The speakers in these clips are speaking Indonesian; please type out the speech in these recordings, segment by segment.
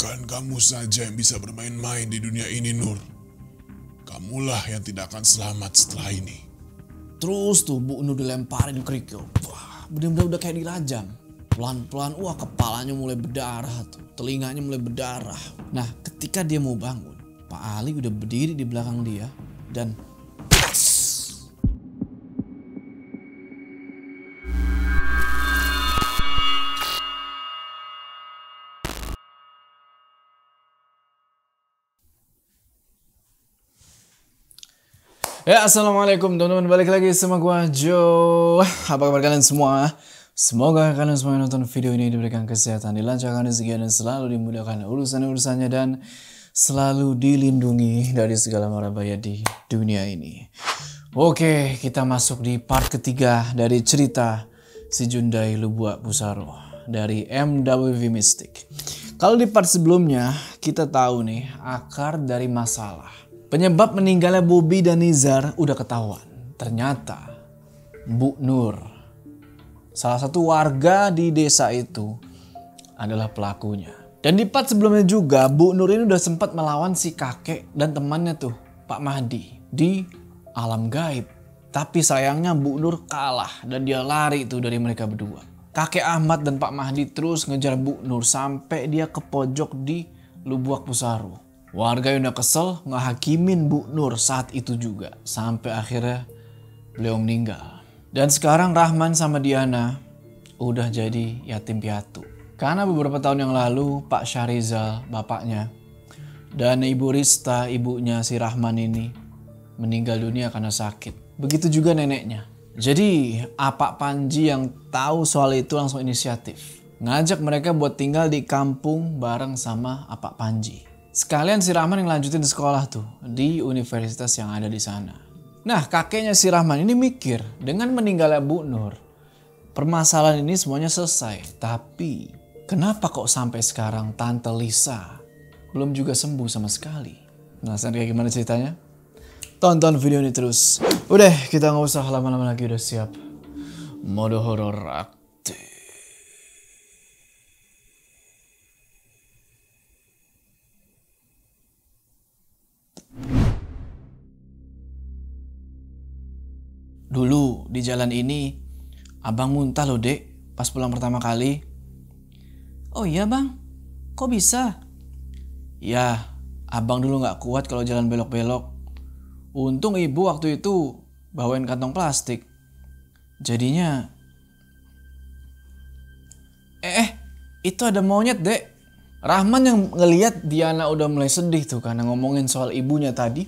Bukan kamu saja yang bisa bermain-main di dunia ini, Nur. Kamulah yang tidak akan selamat setelah ini. Terus tuh Bu Nur dilemparin kerikil. Wah, bener-bener udah kayak dirajam. Pelan-pelan, wah kepalanya mulai berdarah tuh. Telinganya mulai berdarah. Nah, ketika dia mau bangun, Pak Ali udah berdiri di belakang dia dan ya, assalamualaikum teman-teman, balik lagi sama gua Jo. Apa kabar kalian semua? Semoga kalian semua yang nonton video ini diberikan kesehatan, dilancarkan rezeki dan selalu dimudahkan urusan-urusannya dan selalu dilindungi dari segala mara bahaya di dunia ini. Oke, kita masuk di part ketiga dari cerita si Jundai Lubua Pusaro dari MWV Mystic. Kalau di part sebelumnya kita tahu nih akar dari masalah. Penyebab meninggalnya Bobby dan Nizar udah ketahuan. Ternyata Bu Nur, salah satu warga di desa itu, adalah pelakunya. Dan di part sebelumnya juga Bu Nur ini udah sempat melawan si kakek dan temannya tuh, Pak Mahdi, di alam gaib. Tapi sayangnya Bu Nur kalah dan dia lari tuh dari mereka berdua. Kakek Ahmad dan Pak Mahdi terus ngejar Bu Nur sampai dia ke pojok di Lubuk Pusaro. Warga yang udah kesel ngehakimin Bu Nur saat itu juga. Sampai akhirnya beliau meninggal. Dan sekarang Rahman sama Diana udah jadi yatim piatu. Karena beberapa tahun yang lalu Pak Syahrizal, bapaknya, dan Ibu Rista, ibunya si Rahman ini, meninggal dunia karena sakit. Begitu juga neneknya. Jadi Pak Panji yang tahu soal itu langsung inisiatif. Ngajak mereka buat tinggal di kampung bareng sama Pak Panji. Sekalian si Rahman yang lanjutin sekolah tuh di universitas yang ada di sana. Nah, kakeknya si Rahman ini mikir dengan meninggalnya Bu Nur, permasalahan ini semuanya selesai. Tapi kenapa kok sampai sekarang Tante Lisa belum juga sembuh sama sekali? Penasaran kayak gimana ceritanya? Tonton video ini terus. Udah, kita nggak usah lama-lama lagi, udah siap. Mode horor aktif. Dulu di jalan ini abang muntah loh dek pas pulang pertama kali. Oh iya bang, kok bisa? Ya, abang dulu gak kuat kalau jalan belok-belok. Untung ibu waktu itu bawain kantong plastik. Jadinya... itu ada monyet dek. Rahman yang ngeliat Diana udah mulai sedih tuh karena ngomongin soal ibunya tadi.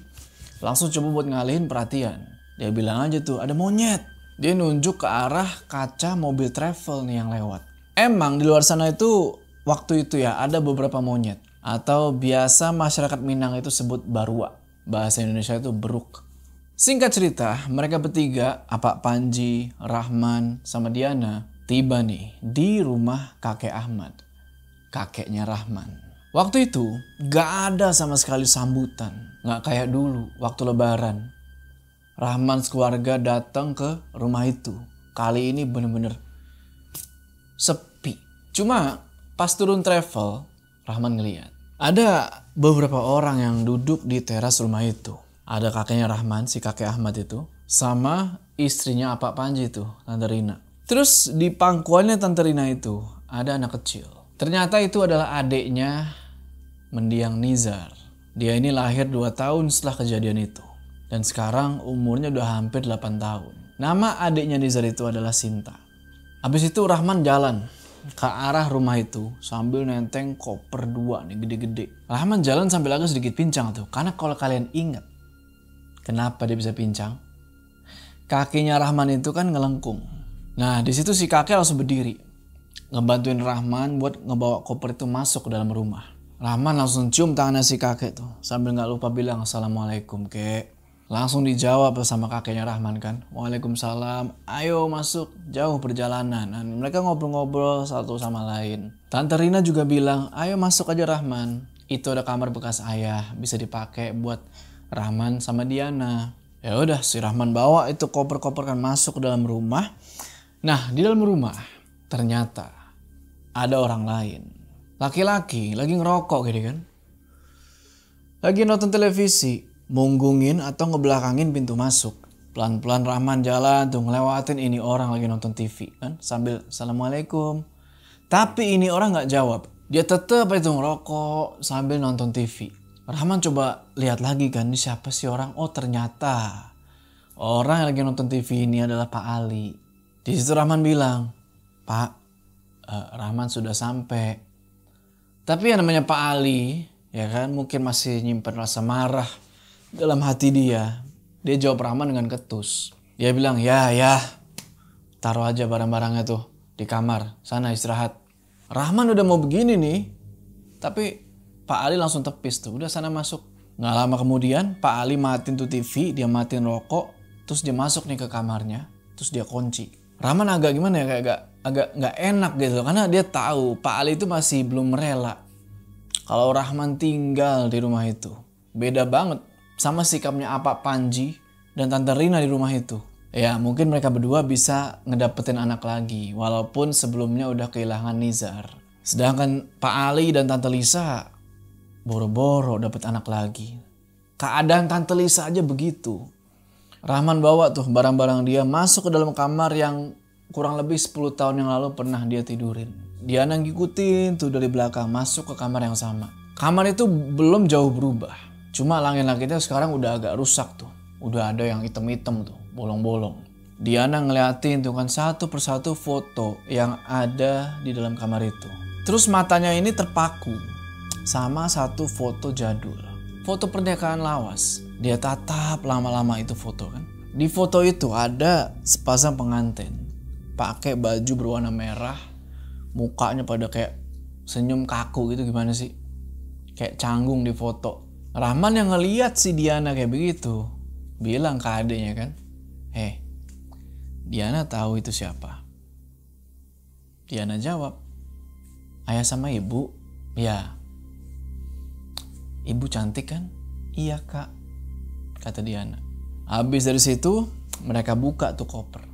Langsung coba buat ngalihin perhatian. Dia bilang aja tuh, ada monyet. Dia nunjuk ke arah kaca mobil travel nih yang lewat. Emang di luar sana itu, waktu itu ya ada beberapa monyet. Atau biasa masyarakat Minang itu sebut barua. Bahasa Indonesia itu beruk. Singkat cerita, mereka bertiga, Pak Panji, Rahman, sama Diana, tiba nih di rumah kakek Ahmad. Kakeknya Rahman. Waktu itu, gak ada sama sekali sambutan. Gak kayak dulu, waktu lebaran. Rahman sekeluarga datang ke rumah itu. Kali ini bener-bener sepi. Cuma pas turun travel, Rahman ngeliat ada beberapa orang yang duduk di teras rumah itu. Ada kakeknya Rahman, si kakek Ahmad itu, sama istrinya Pak Panji itu, Tante Rina. Terus di pangkuannya Tante Rina itu ada anak kecil. Ternyata itu adalah adiknya mendiang Nizar. Dia ini lahir 2 tahun setelah kejadian itu. Dan sekarang umurnya udah hampir 8 tahun. Nama adiknya Nizar itu adalah Sinta. Habis itu Rahman jalan ke arah rumah itu sambil nenteng koper 2 nih gede-gede. Rahman jalan sambil agak sedikit pincang tuh. Karena kalau kalian ingat kenapa dia bisa pincang? Kakinya Rahman itu kan ngelengkung. Nah di situ si kakek langsung berdiri. Ngebantuin Rahman buat ngebawa koper itu masuk ke dalam rumah. Rahman langsung cium tangannya si kakek tuh. Sambil gak lupa bilang assalamualaikum kek. Langsung dijawab sama kakeknya Rahman kan. Waalaikumsalam, ayo masuk, jauh perjalanan. Dan mereka ngobrol-ngobrol satu sama lain. Tante Rina juga bilang, ayo masuk aja Rahman. Itu ada kamar bekas ayah, bisa dipakai buat Rahman sama Diana. Ya udah, si Rahman bawa itu koper-koper kan masuk ke dalam rumah. Nah di dalam rumah ternyata ada orang lain. Laki-laki lagi ngerokok gitu kan. Lagi nonton televisi, munggungin atau ngebelakangin pintu masuk. Pelan-pelan Rahman jalan tuh ngelewatin ini orang lagi nonton TV kan. Sambil Assalamualaikum. Tapi ini orang gak jawab. Dia tetep itu ngerokok sambil nonton TV. Rahman coba lihat lagi kan, ini siapa sih orang? Oh ternyata orang yang lagi nonton TV ini adalah Pak Ali. Di situ Rahman bilang, Pak, Rahman sudah sampai. Tapi yang namanya Pak Ali, ya kan, mungkin masih nyimpen rasa marah dalam hati dia. Dia jawab Rahman dengan ketus. Dia bilang, ya, taruh aja barang-barangnya tuh di kamar, sana istirahat. Rahman udah mau begini nih, tapi Pak Ali langsung tepis tuh, udah sana masuk. Nggak lama kemudian Pak Ali matiin tuh TV, dia matiin rokok, terus dia masuk nih ke kamarnya, terus dia kunci. Rahman agak gimana ya, kayak agak nggak enak gitu, karena dia tahu Pak Ali itu masih belum rela kalau Rahman tinggal di rumah itu. Beda banget sama sikapnya Apa Panji dan Tante Rina di rumah itu. Ya mungkin mereka berdua bisa ngedapetin anak lagi, walaupun sebelumnya udah kehilangan Nizar. Sedangkan Pak Ali dan Tante Lisa boro-boro dapet anak lagi. Keadaan Tante Lisa aja begitu. Rahman bawa tuh barang-barang dia masuk ke dalam kamar yang kurang lebih 10 tahun yang lalu pernah dia tidurin. Diana ngikutin tuh dari belakang masuk ke kamar yang sama. Kamar itu belum jauh berubah. Cuma langit-langitnya sekarang udah agak rusak tuh. Udah ada yang hitam-hitam tuh, bolong-bolong. Diana ngeliatin tuh kan satu persatu foto yang ada di dalam kamar itu. Terus matanya ini terpaku sama satu foto jadul. Foto pernikahan lawas. Dia tatap lama-lama itu foto kan. Di foto itu ada sepasang pengantin. Pakai baju berwarna merah. Mukanya pada kayak senyum kaku gitu, gimana sih? Kayak canggung di foto. Rahman yang ngeliat si Diana kayak begitu, bilang ke adiknya kan, Diana tahu itu siapa? Diana jawab, ayah sama ibu. Ya. Ibu cantik kan? Iya kak, kata Diana. Habis dari situ mereka buka tuh koper.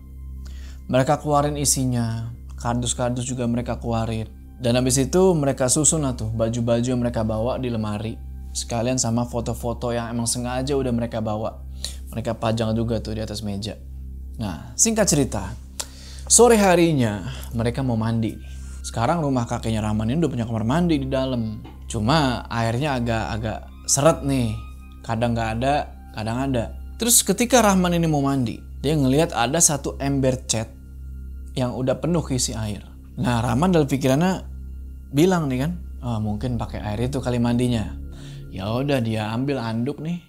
Mereka keluarin isinya, kardus-kardus juga mereka keluarin. Dan habis itu mereka susun lah tuh baju-baju yang mereka bawa di lemari. Sekalian sama foto-foto yang emang sengaja udah mereka bawa. Mereka pajang juga tuh di atas meja. Nah, singkat cerita, sore harinya mereka mau mandi. Sekarang rumah kakeknya Rahman ini udah punya kamar mandi di dalam. Cuma airnya agak seret nih. Kadang nggak ada, kadang ada. Terus ketika Rahman ini mau mandi, dia ngelihat ada satu ember cat yang udah penuh isi air. Nah, Rahman dalam pikirannya bilang nih kan, mungkin pakai air itu kali mandinya. Ya udah dia ambil anduk nih.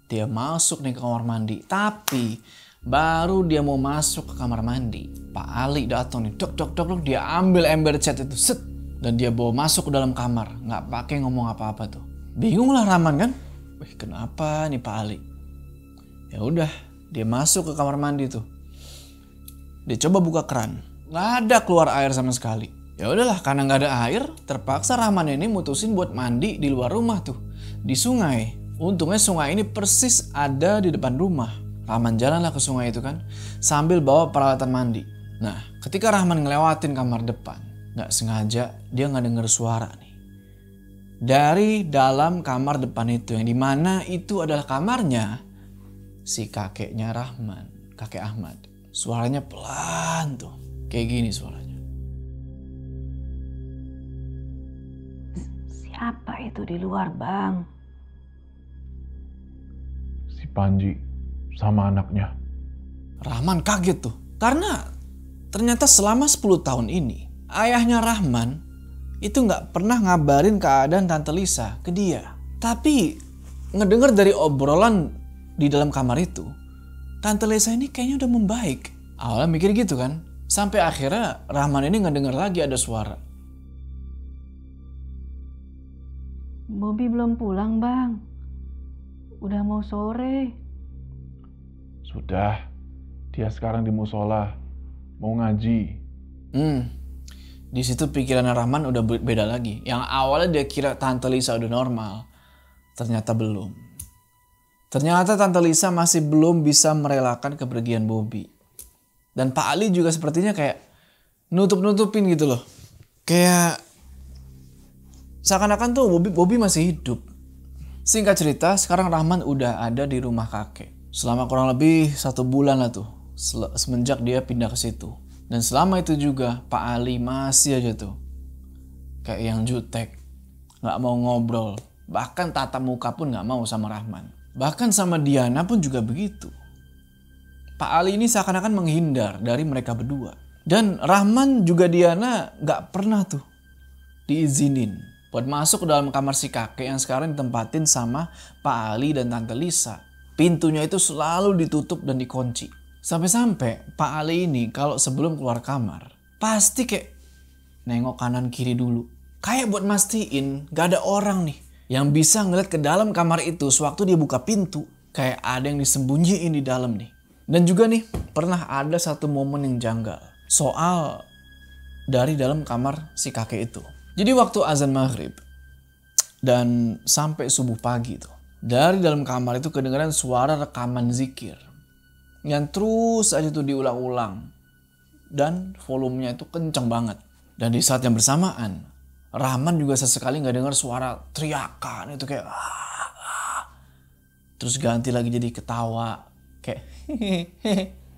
Dia masuk nih ke kamar mandi. Tapi baru dia mau masuk ke kamar mandi, Pak Ali datang nih, dok, dia ambil ember cat itu, set, dan dia bawa masuk ke dalam kamar, nggak pakai ngomong apa-apa tuh. Bingung lah Rahman kan, kenapa nih Pak Ali? Ya udah, dia masuk ke kamar mandi tuh. Dia coba buka keran, nggak ada keluar air sama sekali. Ya udahlah, karena nggak ada air, terpaksa Rahman ini mutusin buat mandi di luar rumah tuh, di sungai. Untungnya sungai ini persis ada di depan rumah. Rahman jalanlah ke sungai itu kan, sambil bawa peralatan mandi. Nah, ketika Rahman ngelewatin kamar depan, nggak sengaja dia nggak denger suara nih. Dari dalam kamar depan itu, yang dimana itu adalah kamarnya si kakeknya Rahman, kakek Ahmad. Suaranya pelan tuh, kayak gini suaranya. Siapa itu di luar, Bang? Si Panji sama anaknya. Rahman kaget tuh, karena ternyata selama 10 tahun ini ayahnya Rahman itu nggak pernah ngabarin keadaan Tante Lisa ke dia. Tapi ngedenger dari obrolan di dalam kamar itu, Tante Lisa ini kayaknya udah membaik. Awalnya mikir gitu kan, sampai akhirnya Rahman ini ngedenger lagi ada suara. Bobby belum pulang, Bang. Udah mau sore. Sudah, dia sekarang di musola, mau ngaji. Di situ pikiran Rahman udah beda lagi. Yang awalnya dia kira Tante Lisa udah normal, ternyata belum. Ternyata Tante Lisa masih belum bisa merelakan kepergian Bobby. Dan Pak Ali juga sepertinya kayak nutup-nutupin gitu loh. Kayak Seakan-akan tuh Bobby masih hidup. Singkat cerita, sekarang Rahman udah ada di rumah kakek. Selama kurang lebih 1 bulan lah tuh, semenjak dia pindah ke situ. Dan selama itu juga Pak Ali masih aja tuh kayak yang jutek, gak mau ngobrol. Bahkan tatap muka pun gak mau sama Rahman. Bahkan sama Diana pun juga begitu. Pak Ali ini seakan-akan menghindar dari mereka berdua. Dan Rahman juga Diana gak pernah tuh diizinin buat masuk ke dalam kamar si kakek yang sekarang ditempatin sama Pak Ali dan Tante Lisa. Pintunya itu selalu ditutup dan dikunci. Sampai-sampai Pak Ali ini kalau sebelum keluar kamar pasti kayak nengok kanan kiri dulu. Kayak buat mastiin gak ada orang nih yang bisa ngeliat ke dalam kamar itu sewaktu dia buka pintu. Kayak ada yang disembunyiin di dalam nih. Dan juga nih pernah ada satu momen yang janggal soal dari dalam kamar si kakek itu. Jadi waktu azan maghrib dan sampai subuh pagi tuh, dari dalam kamar itu kedengaran suara rekaman zikir yang terus aja tuh diulang-ulang dan volumenya itu kenceng banget. Dan di saat yang bersamaan Rahman juga sesekali nggak dengar suara teriakan itu kayak terus ganti lagi jadi ketawa kayak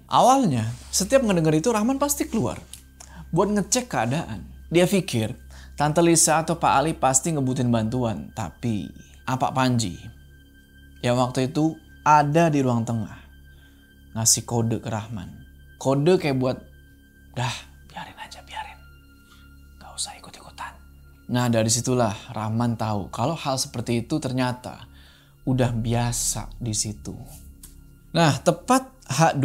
Awalnya setiap ngedenger itu Rahman pasti keluar buat ngecek keadaan. Dia pikir Tante Lisa atau Pak Ali pasti ngebutin bantuan. Tapi Pak Panji yang waktu itu ada di ruang tengah ngasih kode ke Rahman. Kode kayak buat dah biarin aja, biarin. Gak usah ikut-ikutan. Nah dari situlah Rahman tahu kalau hal seperti itu ternyata udah biasa di situ. Nah tepat H2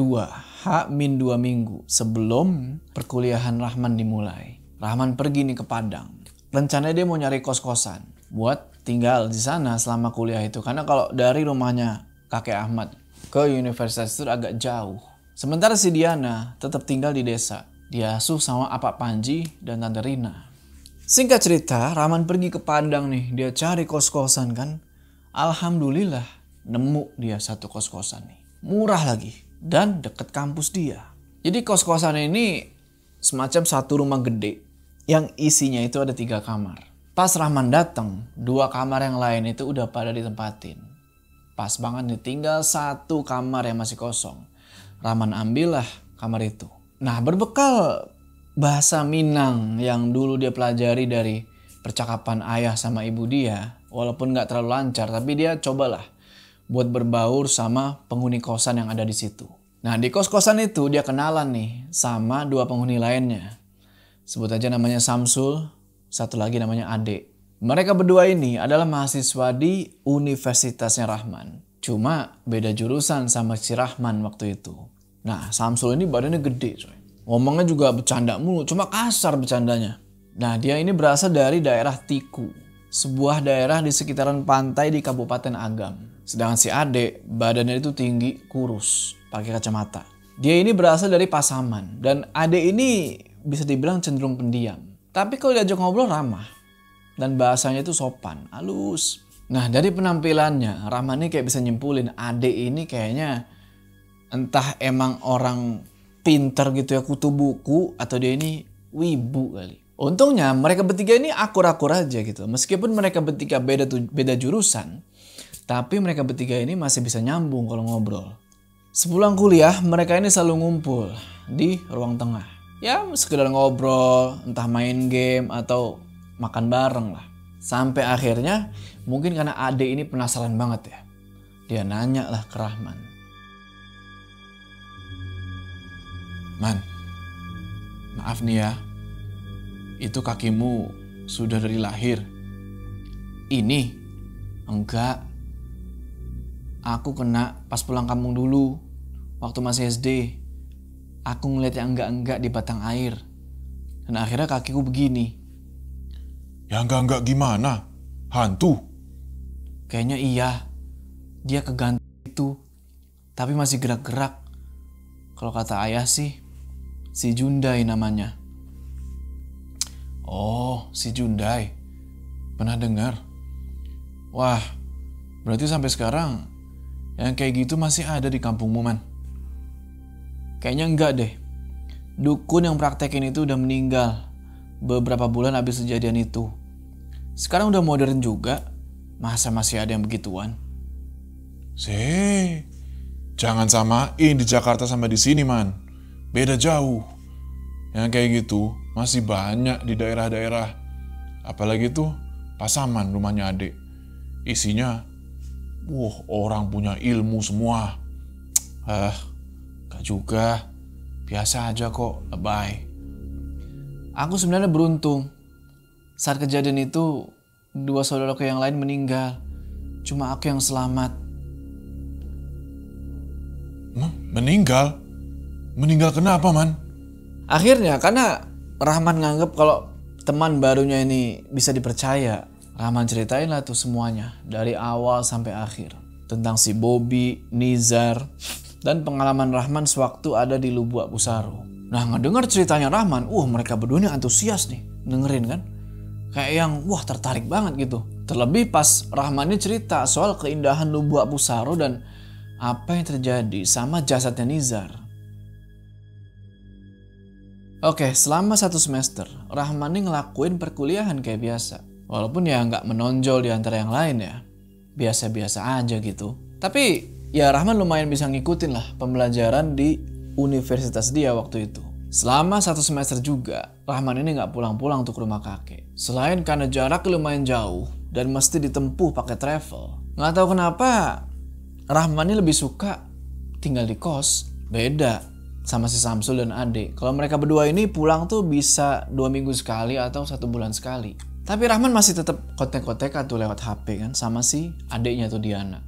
minggu sebelum perkuliahan Rahman dimulai. Rahman pergi nih ke Padang. Rencananya dia mau nyari kos-kosan buat tinggal di sana selama kuliah itu. Karena kalau dari rumahnya kakek Ahmad ke universitas itu agak jauh. Sementara si Diana tetap tinggal di desa. Dia asuh sama Pak Panji dan Tante Rina. Singkat cerita, Rahman pergi ke Padang nih. Dia cari kos-kosan kan. Alhamdulillah nemu dia satu kos-kosan nih. Murah lagi dan deket kampus dia. Jadi kos-kosan ini semacam satu rumah gede yang isinya itu ada 3 kamar. Pas Rahman datang, 2 kamar yang lain itu udah pada ditempatin. Pas banget nih tinggal 1 kamar yang masih kosong. Rahman ambillah kamar itu. Nah berbekal bahasa Minang yang dulu dia pelajari dari percakapan ayah sama ibu dia, walaupun gak terlalu lancar, tapi dia cobalah buat berbaur sama penghuni kosan yang ada di situ. Nah di kos-kosan itu dia kenalan nih sama 2 penghuni lainnya. Sebut aja namanya Samsul, satu lagi namanya Ade. Mereka berdua ini adalah mahasiswa di Universitasnya Rahman. Cuma beda jurusan sama si Rahman waktu itu. Nah Samsul ini badannya gede coy. Ngomongnya juga bercanda mulu, cuma kasar bercandanya. Nah dia ini berasal dari daerah Tiku, sebuah daerah di sekitaran pantai di Kabupaten Agam. Sedangkan si Ade badannya itu tinggi, kurus, pakai kacamata. Dia ini berasal dari Pasaman dan Ade ini bisa dibilang cenderung pendiam. Tapi kalau diajak ngobrol ramah dan bahasanya itu sopan, halus. Nah dari penampilannya Rahman ini kayak bisa nyimpulin Ade ini kayaknya entah emang orang pinter gitu ya kutu buku atau dia ini wibu kali. Untungnya mereka bertiga ini akur-akur aja gitu. Meskipun mereka bertiga beda jurusan, tapi mereka bertiga ini masih bisa nyambung kalau ngobrol. Sepulang kuliah, mereka ini selalu ngumpul di ruang tengah. Ya sekedar ngobrol, entah main game atau makan bareng lah. Sampai akhirnya, mungkin karena Ade ini penasaran banget ya. Dia nanya lah ke Rahman. Man, maaf nih ya. Itu kakimu sudah dari lahir. Ini? Enggak. Aku kena pas pulang kampung dulu. Waktu masih SD. Aku ngeliat yang enggak-enggak di batang air. Dan akhirnya kakiku begini. Ya enggak gimana? Hantu? Kayaknya iya. Dia keganti itu. Tapi masih gerak-gerak. Kalau kata ayah sih, si Jundai namanya. Oh, si Jundai. Pernah dengar? Wah, berarti sampai sekarang yang kayak gitu masih ada di kampungmu, Man? Kayaknya enggak deh. Dukun yang praktekin itu udah meninggal beberapa bulan habis kejadian itu. Sekarang udah modern juga. Masa masih ada yang begituan? Jangan samain di Jakarta sama di sini, man. Beda jauh. Yang kayak gitu masih banyak di daerah-daerah. Apalagi tuh Pasaman rumahnya adik. Isinya, orang punya ilmu semua. Gak juga. Biasa aja kok, lebay. Aku sebenarnya beruntung. Saat kejadian itu, 2 saudaraku yang lain meninggal. Cuma aku yang selamat. Meninggal? Meninggal kenapa, man? Akhirnya karena Rahman nganggep kalau teman barunya ini bisa dipercaya. Rahman ceritain lah tuh semuanya dari awal sampai akhir. Tentang si Bobby, Nizar, dan pengalaman Rahman sewaktu ada di Lubuk Pusaro. Nah, ngedengar ceritanya Rahman, mereka berdua ini antusias nih dengerin kan. Kayak yang tertarik banget gitu. Terlebih pas Rahman ini cerita soal keindahan Lubuk Pusaro dan apa yang terjadi sama jasadnya Nizar. Oke, selama 1 semester, Rahman ini ngelakuin perkuliahan kayak biasa. Walaupun ya nggak menonjol di antara yang lain ya. Biasa-biasa aja gitu. Tapi ya Rahman lumayan bisa ngikutin lah pembelajaran di universitas dia waktu itu. Selama 1 semester juga, Rahman ini nggak pulang-pulang untuk rumah kakek. Selain karena jarak lumayan jauh dan mesti ditempuh pakai travel. Nggak tahu kenapa, Rahman ini lebih suka tinggal di kos. Beda sama si Samsul dan adik. Kalau mereka berdua ini pulang tuh bisa 2 minggu sekali atau 1 bulan sekali. Tapi Rahman masih tetap kontek-kontekan tuh lewat HP kan sama si adiknya tuh Diana.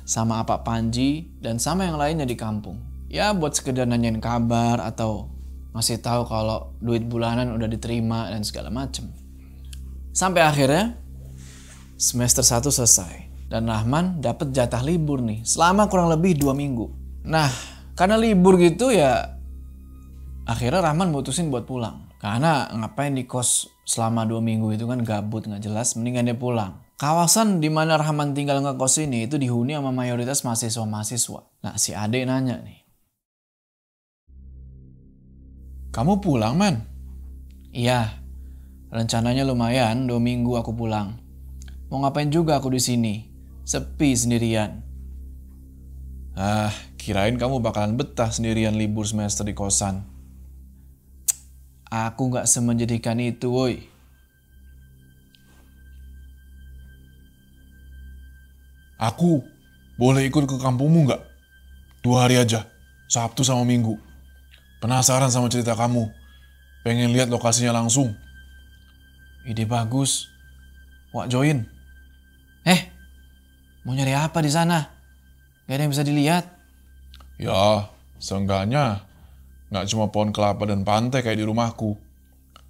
Sama Pak Panji dan sama yang lainnya di kampung. Ya buat sekedar nanyain kabar atau ngasih tahu kalau duit bulanan udah diterima dan segala macem. Sampai akhirnya semester 1 selesai. Dan Rahman dapat jatah libur nih selama kurang lebih 2 minggu. Nah, karena libur gitu ya akhirnya Rahman mutusin buat pulang. Karena ngapain di kos selama 2 minggu itu kan gabut gak jelas, mendingan dia pulang. Kawasan di mana Rahman tinggal ngekos ini itu dihuni sama mayoritas mahasiswa-mahasiswa. Nah, si Ade nanya nih. Kamu pulang, man? Iya, rencananya lumayan 2 minggu aku pulang. Mau ngapain juga aku di sini? Sepi sendirian. Kirain kamu bakalan betah sendirian libur semester di kosan. Aku gak semenjadikan itu, woi. Aku boleh ikut ke kampungmu nggak? 2 hari aja, Sabtu sama Minggu. Penasaran sama cerita kamu. Pengen lihat lokasinya langsung. Ide bagus. Wak join. Mau nyari apa di sana? Gak ada yang bisa dilihat. Ya, seenggaknya nggak cuma pohon kelapa dan pantai kayak di rumahku.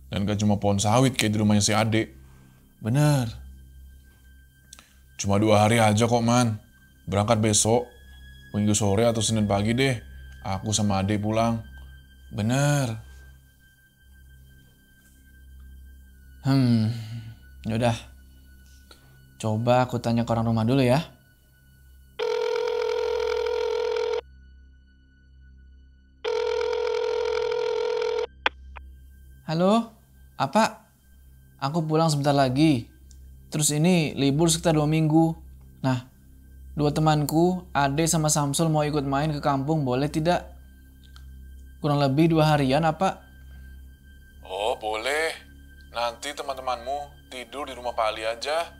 Dan gak cuma pohon sawit kayak di rumahnya si adik. Bener. Cuma 2 hari aja kok, man. Berangkat besok, Minggu sore atau Senin pagi deh. Aku sama adik pulang. Bener. Yaudah. Coba aku tanya ke orang rumah dulu ya. Halo, apa? Aku pulang sebentar lagi. Terus ini libur sekitar 2 minggu. Nah, 2 temanku, Ade sama Samsul mau ikut main ke kampung, boleh tidak? Kurang lebih 2 harian apa? Oh, boleh. Nanti teman-temanmu tidur di rumah Pak Ali aja.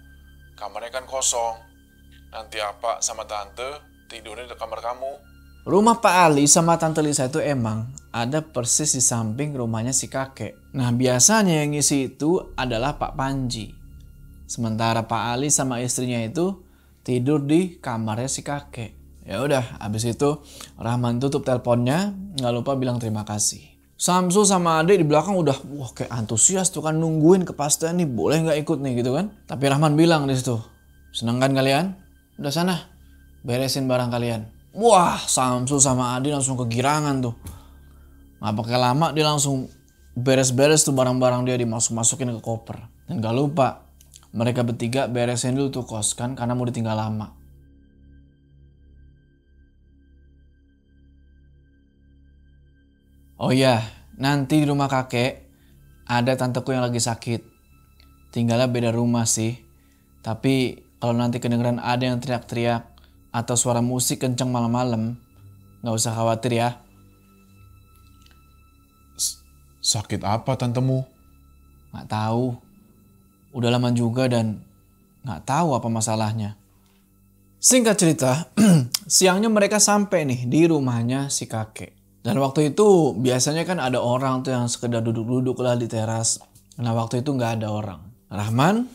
Kamarnya kan kosong. Nanti apa sama tante tidurnya di kamar kamu. Rumah Pak Ali sama Tante Lisa itu emang ada persis di samping rumahnya si kakek. Nah, biasanya yang ngisi itu adalah Pak Panji. Sementara Pak Ali sama istrinya itu tidur di kamarnya si kakek. Ya udah, abis itu Rahman tutup teleponnya, nggak lupa bilang terima kasih. Samsul sama Ade di belakang udah kayak antusias tuh kan nungguin kepastian nih boleh nggak ikut nih gitu kan. Tapi Rahman bilang di situ, seneng kan kalian? Udah sana, beresin barang kalian. Wah, Samsul sama Ade langsung kegirangan tuh. Nggak pakai lama dia langsung beres-beres tuh barang-barang dia dimasuk-masukin ke koper. Dan gak lupa, mereka bertiga beresin dulu tuh kos kan karena mau ditinggal lama. Oh iya, nanti di rumah kakek ada tanteku yang lagi sakit. tinggalnya beda rumah sih. Tapi kalau nanti kedengeran ada yang teriak-teriak atau suara musik kenceng malam-malam, nggak usah khawatir ya. Sakit apa tantemu? Nggak tahu. Udah lama juga dan nggak tahu apa masalahnya. Singkat cerita, siangnya mereka sampai nih di rumahnya si kakek. Dan waktu itu biasanya kan ada orang tuh yang sekedar duduk-duduk lah di teras. Nah waktu itu nggak ada orang. Rahman,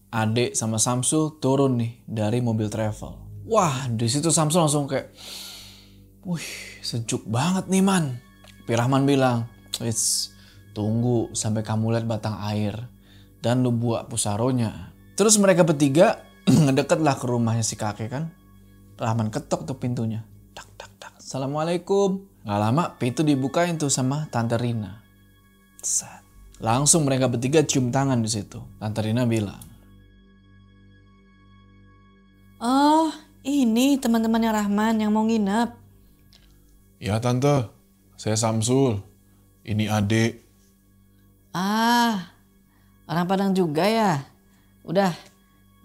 Adik sama Samsul turun nih dari mobil travel. Wah, di situ Samsul langsung kayak, wih, sejuk banget nih man. Tapi Rahman bilang, wits, tunggu sampai kamu lihat batang air dan lu buat pusaronya. Terus mereka bertiga ngedekatlah ke rumahnya si kakek kan. Rahman ketok tuh pintunya. Tak tak tak. Assalamualaikum. Gak lama pintu dibukain tuh sama Tante Rina. Set. Langsung mereka bertiga cium tangan di situ. Tante Rina bilang, Oh, ini teman-temannya Rahman yang mau nginep. Ya tante, saya Samsul. Ini adik. Ah, orang Padang juga ya. Udah,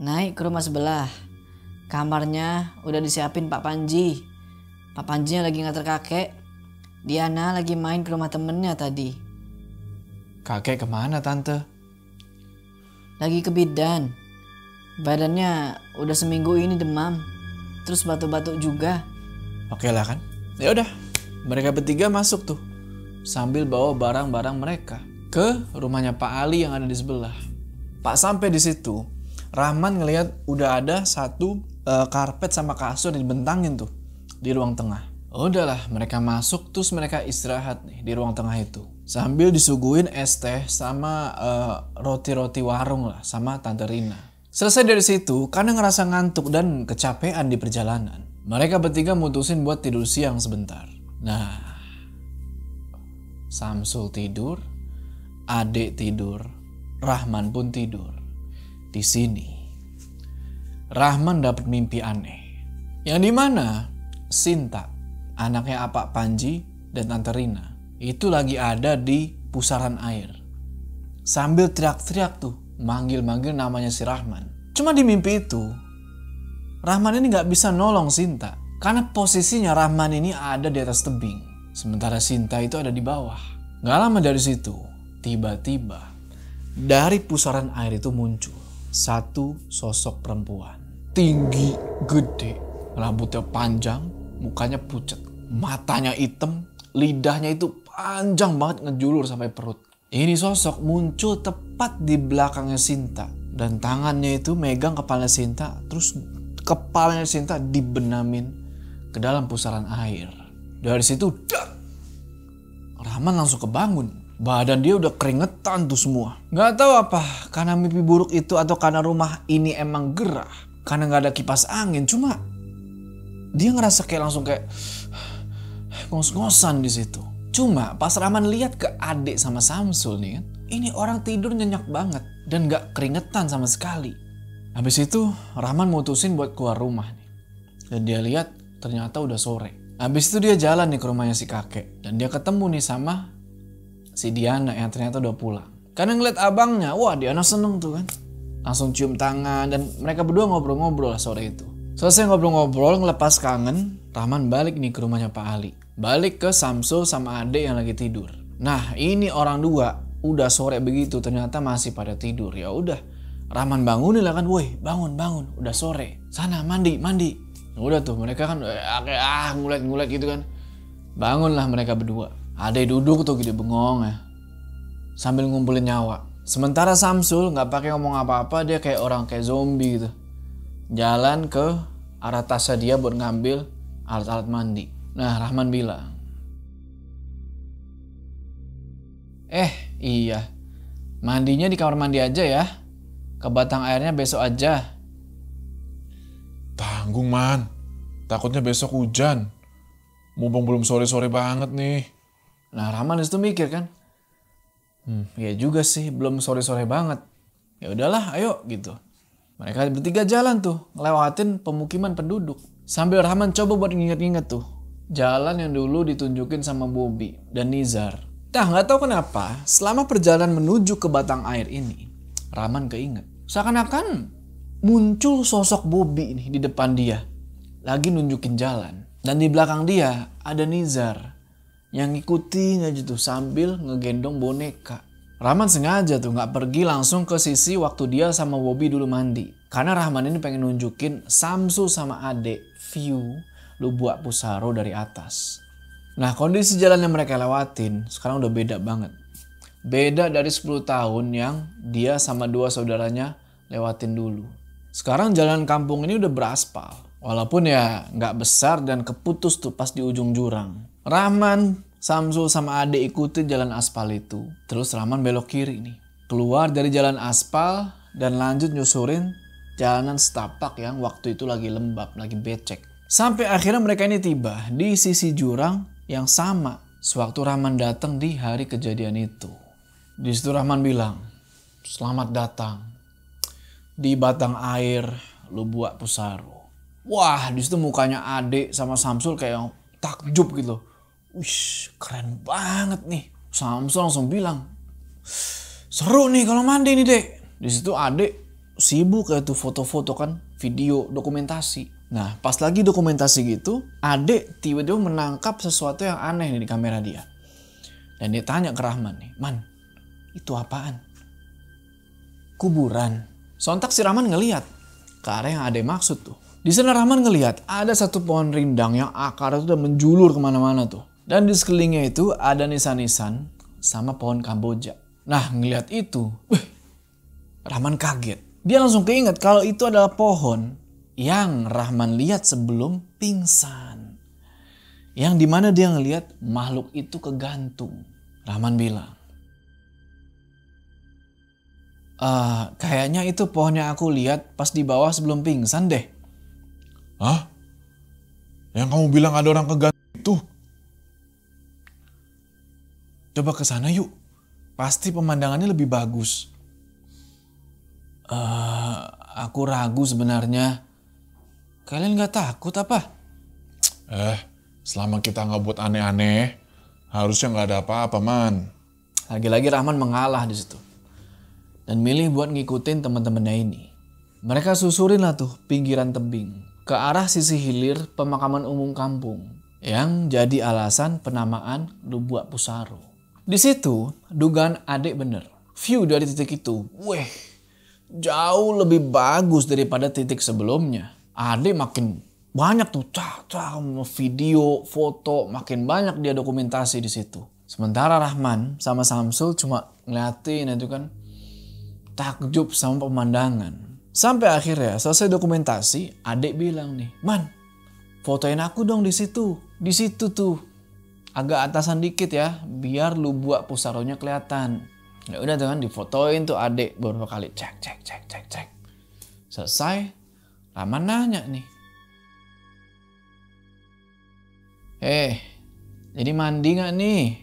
naik ke rumah sebelah. Kamarnya udah disiapin Pak Panji. Pak Panjinya lagi nganter kakek. Diana lagi main ke rumah temennya tadi. kakek kemana tante? Lagi ke bidan. Badannya udah seminggu ini demam. Terus batuk-batuk juga. Oke lah kan. Ya udah, mereka bertiga masuk tuh sambil bawa barang-barang mereka ke rumahnya Pak Ali yang ada di sebelah. Pak sampai di situ, Rahman ngelihat udah ada satu karpet sama kasur dibentangin tuh di ruang tengah. Udahlah, mereka masuk terus mereka istirahat nih di ruang tengah itu. Sambil disuguhin es teh sama roti-roti warung lah sama Tante Rina. Selesai dari situ, karena ngerasa ngantuk dan kecapean di perjalanan, mereka bertiga mutusin buat tidur siang sebentar. Nah, Samsul tidur, Adik tidur, Rahman pun tidur. Di sini, Rahman dapat mimpi aneh. Yang dimana Sinta, anaknya Apak Panji dan Tante Rina, itu lagi ada di pusaran air. Sambil teriak-teriak tuh, manggil-manggil namanya si Rahman. Cuma di mimpi itu, Rahman ini gak bisa nolong Sinta. Karena posisinya Rahman ini ada di atas tebing. Sementara Sinta itu ada di bawah. Gak lama dari situ, tiba-tiba dari pusaran air itu muncul satu sosok perempuan. Tinggi, gede, rambutnya panjang, mukanya pucat, matanya hitam, lidahnya itu panjang banget ngejulur sampai perut. Ini sosok muncul tepat di belakangnya Sinta. Dan tangannya itu megang kepala Sinta. Terus kepalanya Sinta dibenamin ke dalam pusaran air. Dari situ, Rahman langsung kebangun. Badan dia udah keringetan tuh semua. Gak tahu apa, karena mimpi buruk itu atau karena rumah ini emang gerah. Karena gak ada kipas angin, cuma dia ngerasa kayak langsung kayak ngos-ngosan di situ. Cuma pas Rahman lihat ke Adik sama Samsul nih kan, ini orang tidur nyenyak banget dan gak keringetan sama sekali. Habis itu Rahman mutusin buat keluar rumah nih. Dan dia lihat ternyata udah sore. Habis itu dia jalan nih ke rumahnya si kakek. Dan dia ketemu nih sama si Diana yang ternyata udah pulang. Karena ngeliat abangnya, wah Diana seneng tuh kan. Langsung cium tangan dan mereka berdua ngobrol-ngobrol lah sore itu. Selesai ngobrol-ngobrol ngelepas kangen, Rahman balik nih ke rumahnya Pak Ali. Balik ke Samsul sama Adik yang lagi tidur. Nah ini orang dua udah sore begitu ternyata masih pada tidur. Ya udah Rahman bangunin lah kan, woi bangun, udah sore. Sana mandi. Udah tuh mereka kan ngulet gitu kan. Bangunlah mereka berdua. Adik duduk tuh gede bengong ya. Sambil ngumpulin nyawa. Sementara Samsul gak pakai ngomong apa-apa, dia kayak orang kayak zombie gitu. Jalan ke arah tasnya dia buat ngambil alat-alat mandi. Nah Rahman bilang, iya, mandinya di kamar mandi aja ya. Ke batang airnya besok aja. Tanggung man, takutnya besok hujan. Mumpung belum sore-sore banget nih. Nah Rahman disitu mikir kan, ya juga sih belum sore-sore banget. Ya udahlah ayo gitu. Mereka bertiga jalan tuh, ngelewatin pemukiman penduduk. Sambil Rahman coba buat nginget-nginget tuh jalan yang dulu ditunjukin sama Bobby dan Nizar. Nah gak tahu kenapa selama perjalanan menuju ke batang air ini, Rahman keinget. Seakan-akan muncul sosok Bobby nih di depan dia. Lagi nunjukin jalan. Dan di belakang dia ada Nizar. Yang ngikutin aja tuh sambil ngegendong boneka. Rahman sengaja tuh gak pergi langsung ke sisi waktu dia sama Bobby dulu mandi. Karena Rahman ini pengen nunjukin Samsul sama Ade view Lubuk Pusaro dari atas. Nah, kondisi jalan yang mereka lewatin sekarang udah beda banget. Beda dari 10 tahun yang dia sama dua saudaranya lewatin dulu. Sekarang jalan kampung ini udah beraspal. Walaupun ya nggak besar dan keputus tuh pas di ujung jurang. Rahman, Samsul sama Ade ikutin jalan aspal itu. Terus Rahman belok kiri nih. Keluar dari jalan aspal dan lanjut nyusurin jalanan setapak yang waktu itu lagi lembab, lagi becek. Sampai akhirnya mereka ini tiba di sisi jurang yang sama sewaktu Rahman datang di hari kejadian itu. Di situ Rahman bilang, "Selamat datang di batang air Lubuk Pusaro." Wah, di situ mukanya Ade sama Samsul kayak yang takjub gitu. Wih, keren banget nih. Samsul langsung bilang, "Seru nih kalau mandi nih, Dek." Di situ Ade sibuk kayak tuh foto-foto kan, video dokumentasi. Nah, pas lagi dokumentasi gitu, Ade tiba-tiba menangkap sesuatu yang aneh nih di kamera dia. Dan dia tanya ke Rahman nih, "Man, itu apaan?" "Kuburan." Sontak si Rahman ngeliat ke arah yang Ade maksud tuh. Di sana Rahman ngeliat ada satu pohon rindang yang akarnya tuh udah menjulur kemana-mana tuh. Dan di sekelilingnya itu ada nisan-nisan sama pohon Kamboja. Nah, ngeliat itu, Rahman kaget. Dia langsung keinget kalau itu adalah pohon yang Rahman lihat sebelum pingsan. Yang dimana dia ngelihat makhluk itu kegantung. Rahman bilang, "Kayaknya itu pohon yang aku lihat pas di bawah sebelum pingsan deh." Hah? Yang kamu bilang ada orang kegantung itu? Coba ke sana yuk. Pasti pemandangannya lebih bagus. Aku ragu sebenarnya. Kalian gak takut apa? Selama kita nggak buat aneh-aneh, harusnya nggak ada apa-apa, Man. Lagi-lagi Rahman mengalah di situ. Dan milih buat ngikutin teman-temannya ini. Mereka susurin lah tuh pinggiran tebing ke arah sisi hilir pemakaman umum kampung yang jadi alasan penamaan Lubuk Pusaro. Di situ dugaan Ade bener. View dari titik itu, jauh lebih bagus daripada titik sebelumnya. Ade makin banyak tuh video, foto, makin banyak dia dokumentasi di situ. Sementara Rahman sama Samsul cuma ngeliatin itu kan, takjub sama pemandangan. Sampai akhirnya selesai dokumentasi, Ade bilang nih, "Man, fotoin aku dong di situ tuh, agak atasan dikit ya, biar Lubuk Pusaronya kelihatan." Ya udah tuh kan difotoin tuh Ade beberapa kali, cek. Selesai, Rahman nanya nih, "Jadi mandi gak nih?"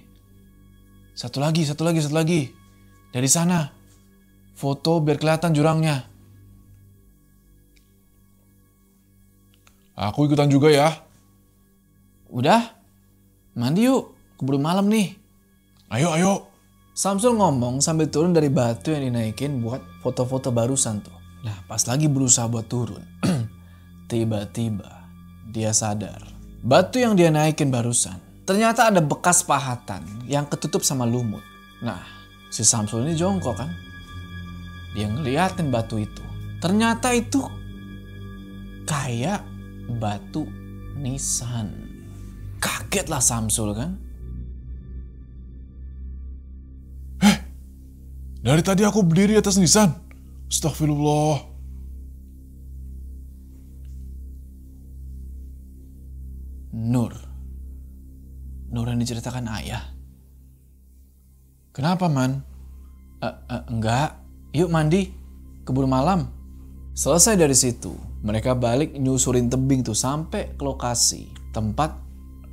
Satu lagi. Dari sana. Foto biar kelihatan jurangnya." Aku ikutan juga ya. "Udah, mandi yuk, keburu malam nih." Ayo. Samsul ngomong sambil turun dari batu yang dinaikin buat foto-foto barusan tuh. Nah, pas lagi berusaha buat turun, tiba-tiba dia sadar. Batu yang dia naikin barusan, ternyata ada bekas pahatan yang ketutup sama lumut. Nah, si Samsul ini jongkok kan. Dia ngeliatin batu itu. Ternyata itu kayak batu nisan. Kaget lah Samsul kan. Dari tadi aku berdiri atas nisan. Astagfirullah. Nur yang diceritakan ayah. Kenapa, Man? Enggak, yuk mandi, keburu malam. Selesai dari situ, mereka balik nyusurin tebing tuh sampai ke lokasi tempat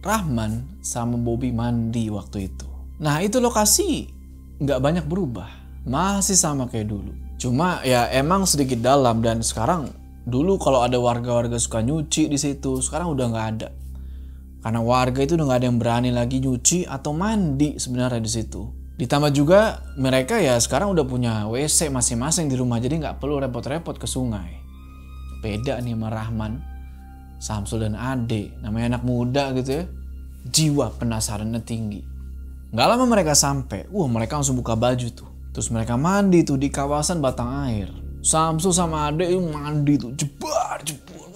Rahman sama Bobby mandi waktu itu. Nah, itu lokasi nggak banyak berubah, masih sama kayak dulu. Cuma ya emang sedikit dalam, dan sekarang dulu kalau ada warga-warga suka nyuci di situ, sekarang udah nggak ada. Karena warga itu udah nggak ada yang berani lagi nyuci atau mandi sebenarnya di situ. Ditambah juga mereka ya sekarang udah punya WC masing-masing di rumah, jadi nggak perlu repot-repot ke sungai. Beda nih sama Rahman, Samsul dan Ade, namanya anak muda gitu ya. Jiwa penasarannya tinggi. Nggak lama mereka sampai, mereka langsung buka baju tuh. Terus mereka mandi tuh di kawasan batang air. Samsul sama Ade mandi tuh, jebar.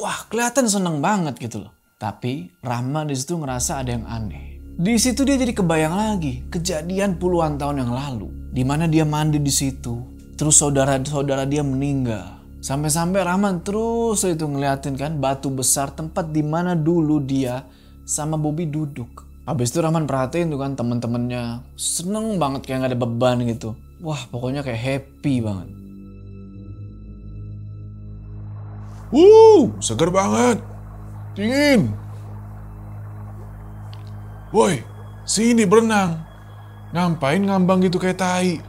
Wah, kelihatan seneng banget gitu loh. Tapi Rahman di situ ngerasa ada yang aneh. Di situ dia jadi kebayang lagi kejadian puluhan tahun yang lalu, di mana dia mandi di situ. Terus saudara-saudara dia meninggal. Sampai-sampai Rahman terus itu ngeliatin kan batu besar tempat di mana dulu dia sama Bobby duduk. Habis itu Rahman perhatiin tuh kan temen-temennya seneng banget kayak gak ada beban gitu. Wah, pokoknya kayak happy banget. Seger banget. Dingin. Woi, sini berenang. Ngapain ngambang gitu kayak tai?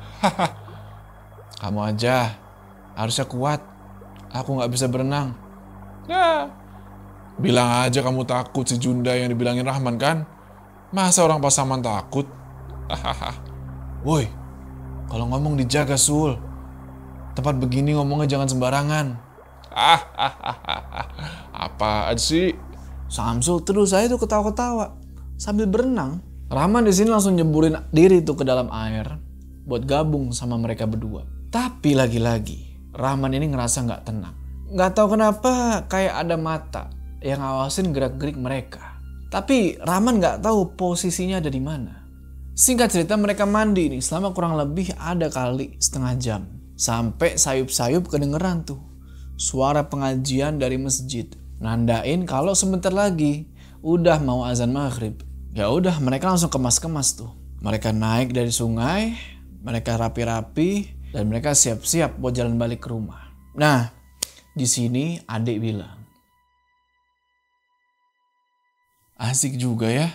Kamu aja, harusnya kuat. Aku gak bisa berenang. Nah, bilang aja kamu takut si Junda yang dibilangin Rahman kan? Masa orang Pasaman takut? Woi, kalau ngomong dijaga Sul. Tempat begini ngomongnya jangan sembarangan. Apaan sih? Samsul terus saya tuh ketawa-ketawa sambil berenang. Rahman di sini langsung nyeburin diri tuh ke dalam air buat gabung sama mereka berdua. Tapi lagi-lagi Rahman ini ngerasa nggak tenang. Nggak tahu kenapa kayak ada mata yang ngawasin gerak-gerik mereka. Tapi Rahman nggak tahu posisinya ada di mana. Singkat cerita mereka mandi nih selama kurang lebih ada kali setengah jam. Sampai sayup-sayup kedengeran tuh suara pengajian dari masjid. Nandain kalau sebentar lagi udah mau azan maghrib. Ya udah mereka langsung kemas-kemas tuh. Mereka naik dari sungai, mereka rapi-rapi, dan mereka siap-siap buat jalan balik ke rumah. Nah, di sini adik bilang, asik juga ya.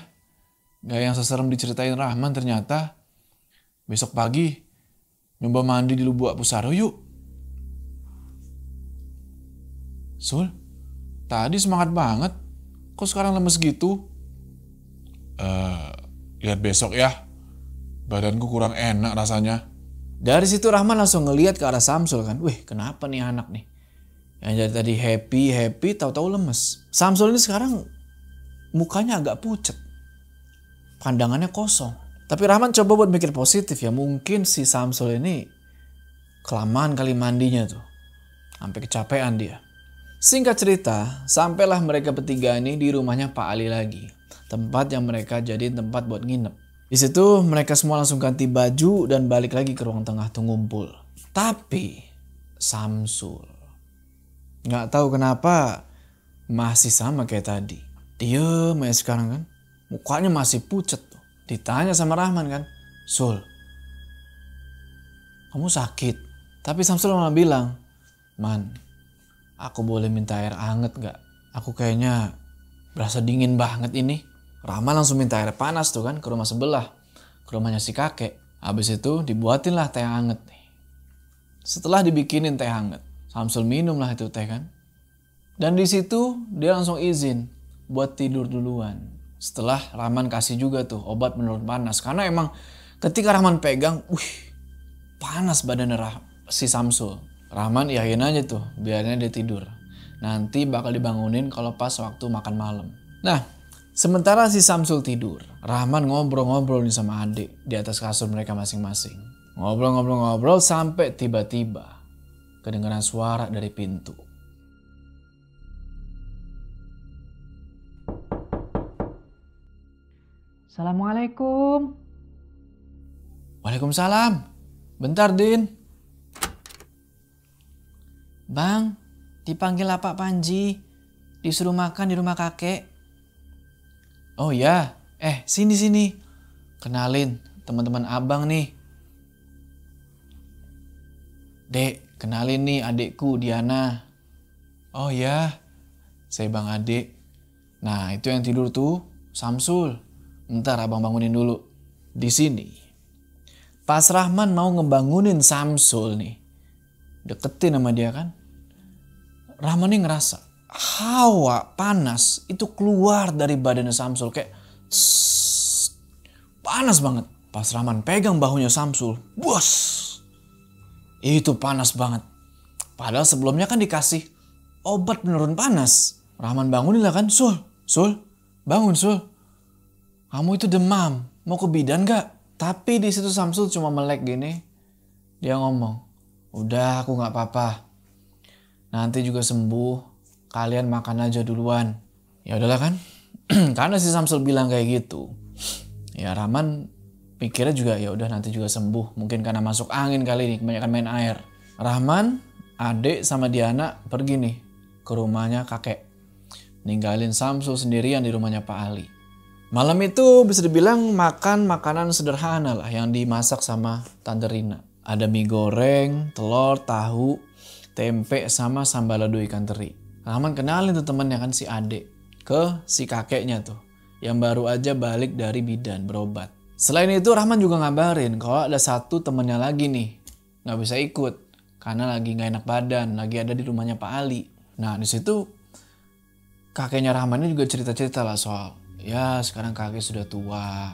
Gak yang seserem diceritain Rahman ternyata. Besok pagi nyoba mandi di Lubuk Pusaro yuk. Sul, tadi semangat banget. Kok sekarang lemes gitu? Lihat besok ya. Badanku kurang enak rasanya. Dari situ Rahman langsung ngeliat ke arah Samsul kan. Wih, kenapa nih anak nih? Yang jadi tadi happy, tahu-tahu lemes. Samsul ini sekarang mukanya agak pucet. Pandangannya kosong. Tapi Rahman coba buat mikir positif ya. Mungkin si Samsul ini kelamaan kali mandinya tuh. Sampai kecapean dia. Singkat cerita, sampailah mereka bertiga ini di rumahnya Pak Ali lagi. Tempat yang mereka jadiin tempat buat nginep. Di situ mereka semua langsung ganti baju dan balik lagi ke ruang tengah tuh ngumpul. Tapi Samsul nggak tahu kenapa masih sama kayak tadi. Diem aja sekarang kan. Mukanya masih pucet tuh. Ditanya sama Rahman kan, Sul, kamu sakit? Tapi Samsul malah bilang, Man, aku boleh minta air anget gak? Aku kayaknya berasa dingin banget ini. Rahman langsung minta air panas tuh kan ke rumah sebelah. Ke rumahnya si kakek. Habis itu dibuatin lah teh hangat nih. Setelah dibikinin teh hangat, Samsul minum lah itu teh kan. Dan di situ dia langsung izin buat tidur duluan. Setelah Rahman kasih juga tuh obat penurun panas. Karena emang ketika Rahman pegang, panas badannya si Samsul. Rahman iyain aja tuh, biarnya dia tidur. Nanti bakal dibangunin kalau pas waktu makan malam. Nah, sementara si Samsul tidur, Rahman ngobrol-ngobrol nih sama adik di atas kasur mereka masing-masing. Ngobrol-ngobrol sampai tiba-tiba kedengaran suara dari pintu. Assalamualaikum. Waalaikumsalam. Bentar, Din. Bang, dipanggil Pak Panji. Disuruh makan di rumah kakek. Oh ya, sini. Kenalin teman-teman abang nih. Dek, kenalin nih adikku Diana. Oh ya, saya Bang Adik. Nah, itu yang tidur tuh Samsul. Bentar abang bangunin dulu. Di sini, pas Rahman mau ngebangunin Samsul nih, deketin sama dia kan, Rahman nih ngerasa hawa panas itu keluar dari badannya Samsul kayak panas banget. Pas Rahman pegang bahunya Samsul, bos! Itu panas banget. Padahal sebelumnya kan dikasih obat penurun panas. Rahman bangunin lah kan, Sul, bangun Sul. Kamu itu demam, mau ke bidan gak? Tapi di situ Samsul cuma melek gini. Dia ngomong, udah aku gak apa-apa. Nanti juga sembuh, kalian makan aja duluan. Ya udahlah kan, karena si Samsul bilang kayak gitu. Ya Rahman pikirnya juga ya udah nanti juga sembuh. Mungkin karena masuk angin kali ini, kebanyakan main air. Rahman, adik sama Diana pergi nih ke rumahnya kakek. Ninggalin Samsul sendirian di rumahnya Pak Ali. Malam itu bisa dibilang makan makanan sederhana lah yang dimasak sama Tante Rina. Ada mie goreng, telur, tahu, tempe sama sambal lado ikan teri. Rahman kenalin tuh temennya kan si adik ke si kakeknya tuh yang baru aja balik dari bidan berobat. Selain itu Rahman juga ngabarin kalau ada satu temennya lagi nih nggak bisa ikut karena lagi nggak enak badan, lagi ada di rumahnya Pak Ali. Nah di situ kakeknya Rahman ini juga cerita-cerita lah soal ya sekarang kakek sudah tua,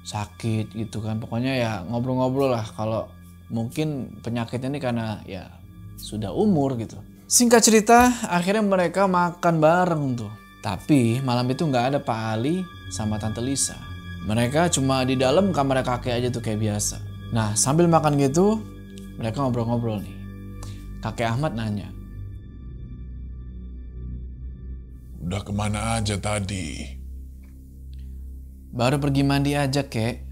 sakit gitu kan. Pokoknya ya ngobrol-ngobrol lah kalau mungkin penyakitnya ini karena ya sudah umur gitu. Singkat cerita akhirnya mereka makan bareng tuh. Tapi malam itu nggak ada Pak Ali sama Tante Lisa. Mereka cuma di dalam kamar kakek aja tuh kayak biasa. Nah sambil makan gitu mereka ngobrol-ngobrol nih. Kakek Ahmad nanya. Udah kemana aja tadi? Baru pergi mandi aja kek.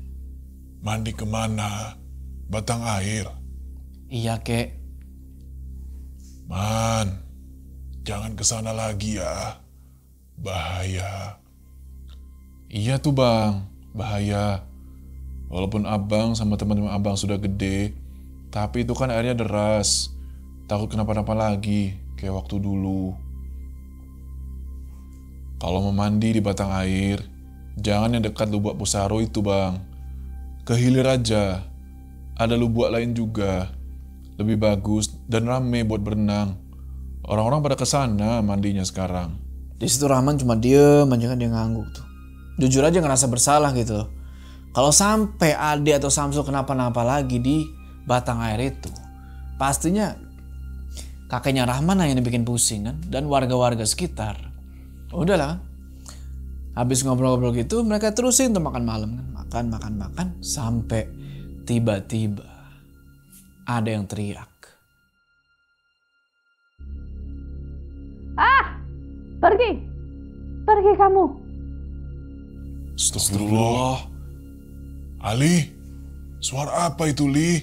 Mandi kemana? Batang air? Iya kek. Man, jangan kesana lagi ya. Bahaya. Iya tuh bang, Bahaya. Walaupun abang sama teman-teman abang sudah gede, tapi itu kan airnya deras. Takut kenapa-napa lagi, kayak waktu dulu. Kalau mau mandi di batang air, jangan yang dekat Lubuk Pusaro itu bang. Ke hilir aja. Ada lubuk lain juga. Lebih bagus dan rame buat berenang. Orang-orang pada kesana mandinya sekarang. di situ Rahman cuma diem aja kan, dia ngangguk tuh. Jujur aja ngerasa bersalah gitu loh. Kalau sampai Ade atau Samsul kenapa-napa lagi di batang air itu, pastinya kakeknya Rahman yang dibikin pusing kan, dan warga-warga sekitar. Udahlah kan. Habis ngobrol-ngobrol gitu, mereka terusin tuh makan malam kan. Makan sampai tiba-tiba ada yang teriak. Ah, pergi kamu. Astagfirullah. Ali, suara apa itu, Li?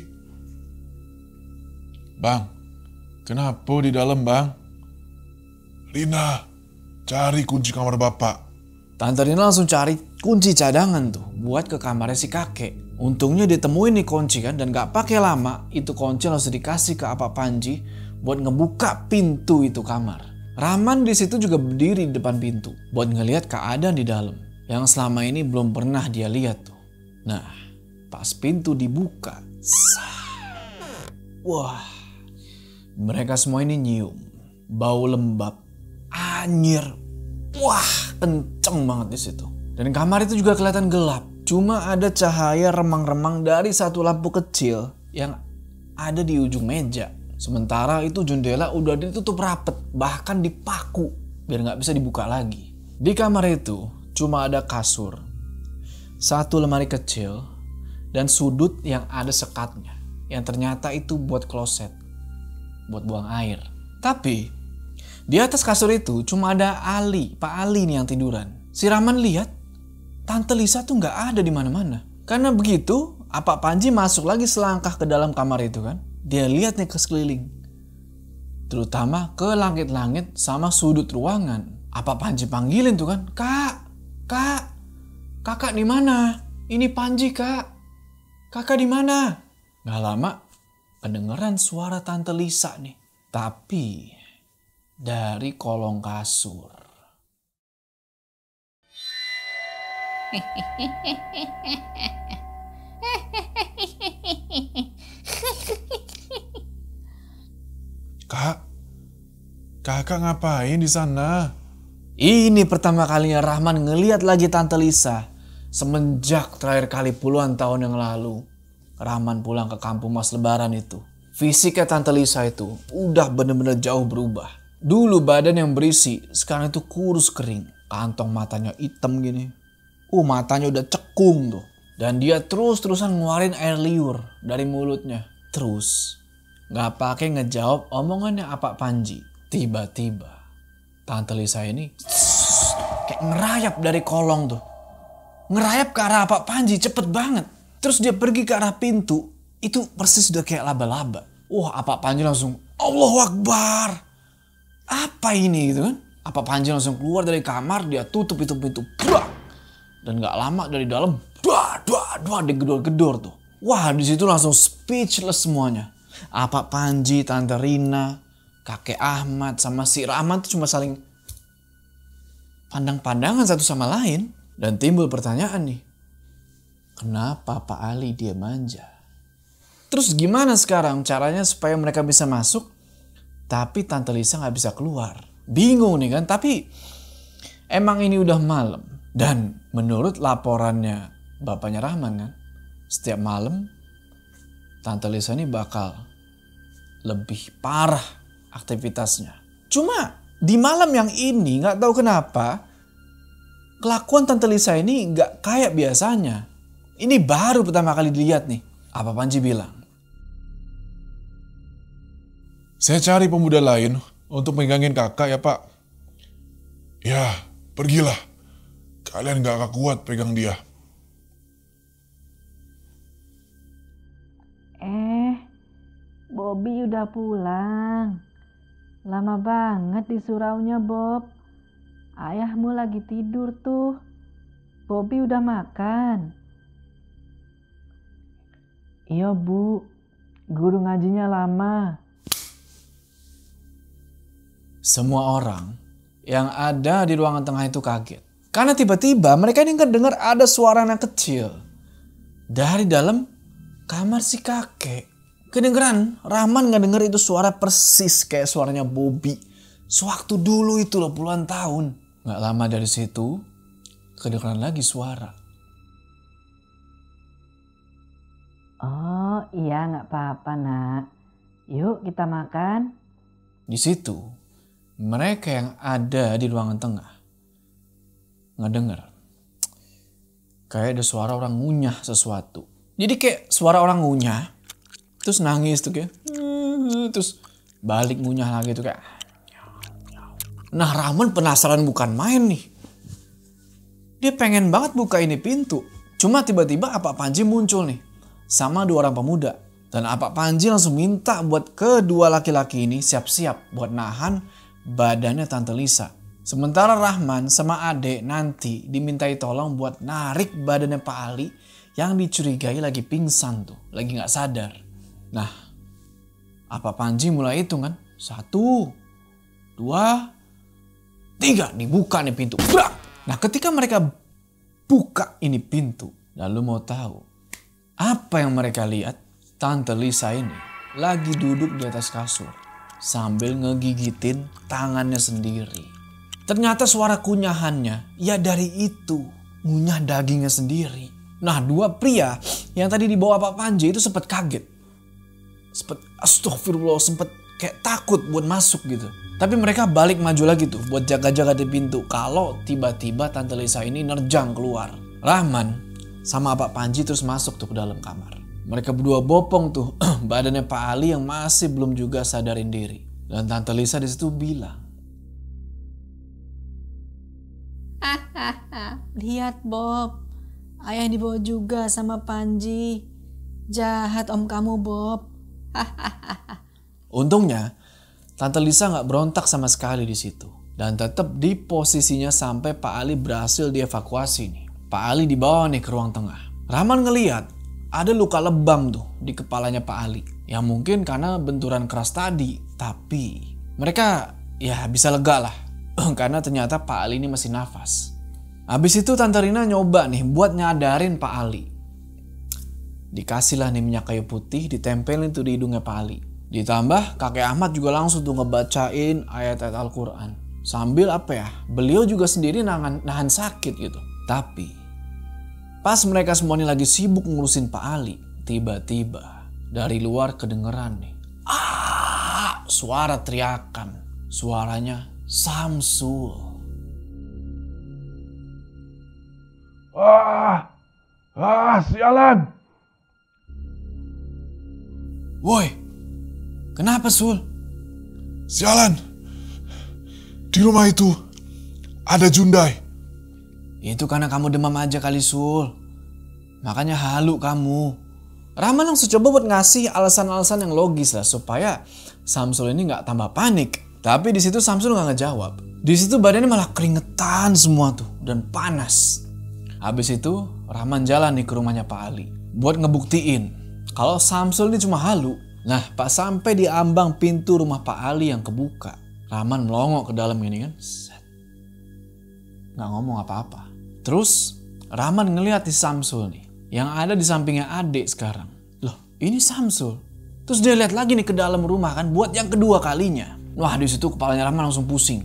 Bang, kenapa di dalam, Bang? Lina, cari kunci kamar Bapak. Tante Rina langsung cari kunci cadangan tuh buat ke kamarnya si kakek. Untungnya ditemuin nih kunci kan, dan gak pakai lama itu kunci langsung dikasih ke Pak Panji buat ngebuka pintu itu kamar. Rahman di situ juga berdiri di depan pintu buat ngelihat keadaan di dalam yang selama ini belum pernah dia lihat tuh. Nah, pas pintu dibuka, wah, mereka semua ini nyium bau lembab, anyir, wah, kenceng banget di situ. Dan kamar itu juga kelihatan gelap. Cuma ada cahaya remang-remang dari satu lampu kecil yang ada di ujung meja. Sementara itu jendela udah ditutup rapet, bahkan dipaku biar nggak bisa dibuka lagi. Di kamar itu cuma ada kasur, satu lemari kecil, dan sudut yang ada sekatnya. Yang ternyata itu buat kloset, buat buang air. Tapi di atas kasur itu cuma ada Pak Ali nih yang tiduran. Si Rahman lihat Tante Lisa tuh nggak ada di mana-mana. Karena begitu, Pak Panji masuk lagi selangkah ke dalam kamar itu kan. Dia lihat nih ke sekeliling, terutama ke langit-langit sama sudut ruangan. Pak Panji panggilin tuh kan, kakak di mana? Ini Panji kak, kakak di mana? Gak lama kedengeran suara Tante Lisa nih, tapi dari kolong kasur. Kakak ngapain di sana? Ini pertama kalinya Rahman ngeliat lagi Tante Lisa Semenjak terakhir kali puluhan tahun yang lalu Rahman pulang ke kampung Mas Lebaran itu, fisiknya Tante Lisa itu udah bener-bener jauh berubah. Dulu badan yang berisi, sekarang itu kurus kering. Kantong matanya hitam gini. Matanya udah cekung tuh. Dan dia terus-terusan ngeluarin air liur dari mulutnya. Terus gak pakai ngejawab omongannya Pak Panji. Tiba-tiba Tante Lisa ini kayak ngerayap dari kolong tuh. Ngerayap ke arah Pak Panji cepet banget. Terus dia pergi ke arah pintu. Itu persis udah kayak laba-laba. Pak Panji langsung Allahu Akbar. Apa ini gitu kan? Pak Panji langsung keluar dari kamar. Dia tutup itu pintu. Dan gak lama dari dalam digedor-gedor tuh. Di situ langsung speechless semuanya. Pak Panji, Tante Rina, Kakek Ahmad sama si Rahman tuh cuma saling pandang-pandangan satu sama lain. Dan timbul pertanyaan nih. Kenapa Pak Ali dia manja? Terus gimana sekarang caranya supaya mereka bisa masuk? Tapi Tante Lisa gak bisa keluar. Bingung nih kan. Tapi emang ini udah malam. Dan menurut laporannya bapaknya Rahman kan. Setiap malam Tante Lisa ini bakal lebih parah aktivitasnya. Cuma di malam yang ini gak tahu kenapa kelakuan Tante Lisa ini gak kayak biasanya. Ini baru pertama kali dilihat nih. Pak Panji bilang, Saya cari pemuda lain untuk megangin kakak ya Pak. Ya, pergilah. Kalian gak akan kuat pegang dia. Bobby udah pulang. Lama banget di suraunya, Bob. Ayahmu lagi tidur tuh. Bobby udah makan. Iya, Bu. Guru ngajinya lama. semua orang yang ada di ruangan tengah itu kaget. Karena tiba-tiba mereka ini dengar ada suara anak kecil dari dalam kamar si kakek. Kedengeran, Rahman nggak denger itu suara persis kayak suaranya Bobby. Sewaktu dulu itu loh, puluhan tahun. Nggak lama dari situ, kedengeran lagi suara. Oh iya, nggak apa-apa nak. Yuk kita makan. Di situ, mereka yang ada di ruangan tengah ngedenger kayak ada suara orang ngunyah sesuatu. Jadi kayak suara orang ngunyah, terus nangis tuh kayak, terus balik ngunyah lagi tuh kayak. Nah, Rahman penasaran bukan main nih. Dia pengen banget buka ini pintu. Cuma tiba-tiba Pak Panji muncul nih sama dua orang pemuda. Dan Pak Panji langsung minta buat kedua laki-laki ini siap-siap buat nahan badannya Tante Lisa. Sementara Rahman sama adek nanti dimintai tolong buat narik badannya Pak Ali yang dicurigai lagi pingsan tuh, lagi gak sadar. Nah, Pak Panji mulai hitung kan. 1, 2, 3, dibuka nih pintu. Nah, ketika mereka buka ini pintu, lalu mau tahu apa yang mereka lihat? Tante Lisa ini lagi duduk di atas kasur sambil ngegigitin tangannya sendiri. Ternyata suara kunyahannya ya dari itu, ngunyah dagingnya sendiri. Nah, dua pria yang tadi dibawa Pak Panji itu sempat kaget. Sempat astagfirullah, sempat kayak takut buat masuk gitu. Tapi mereka balik maju lagi tuh buat jaga-jaga di pintu kalau tiba-tiba Tante Lisa ini nerjang keluar. Rahman sama Pak Panji terus masuk tuh ke dalam kamar. Mereka berdua bopong tuh badannya Pak Ali yang masih belum juga sadarin diri. Dan Tante Lisa di situ bilang, Lihat Bob, ayah dibawa juga sama Panji. Jahat om kamu Bob. Untungnya Tante Lisa nggak berontak sama sekali di situ dan tetap di posisinya sampai Pak Ali berhasil dievakuasi nih. Pak Ali dibawa nih ke ruang tengah. Rahman ngeliat ada luka lebam tuh di kepalanya Pak Ali. Ya mungkin karena benturan keras tadi. Tapi mereka ya bisa lega lah. Karena ternyata Pak Ali ini masih nafas. Habis itu Tante Rina nyoba nih buat nyadarin Pak Ali. Dikasihlah nih minyak kayu putih, ditempelin tuh di hidungnya Pak Ali. Ditambah kakek Ahmad juga langsung tuh ngebacain ayat-ayat Al-Quran. Sambil beliau juga sendiri nahan sakit gitu. Tapi Pas mereka semua ini lagi sibuk ngurusin Pak Ali, tiba-tiba dari luar kedengeran nih. Suara teriakan. Suaranya Samsul. Sialan. Woi, kenapa Sul? Sialan. Di rumah itu ada Jundai. Itu karena kamu demam aja kali Sul. Makanya halu kamu. Rahman langsung coba buat ngasih alasan-alasan yang logis lah supaya Samsul ini nggak tambah panik. Tapi di situ Samsul nggak ngejawab. Di situ badannya malah keringetan semua tuh dan panas. Habis itu Rahman jalan nih ke rumahnya Pak Ali buat ngebuktiin kalau Samsul ini cuma halu. Nah, pas sampai di ambang pintu rumah Pak Ali yang kebuka, Rahman melongok ke dalam gini kan. Nggak ngomong apa-apa. Terus Rahman ngeliat di Samsul nih, yang ada di sampingnya adik sekarang. Loh, ini Samsul. Terus dia lihat lagi nih ke dalam rumah kan, buat yang kedua kalinya. Wah, di situ kepalanya Rahman langsung pusing.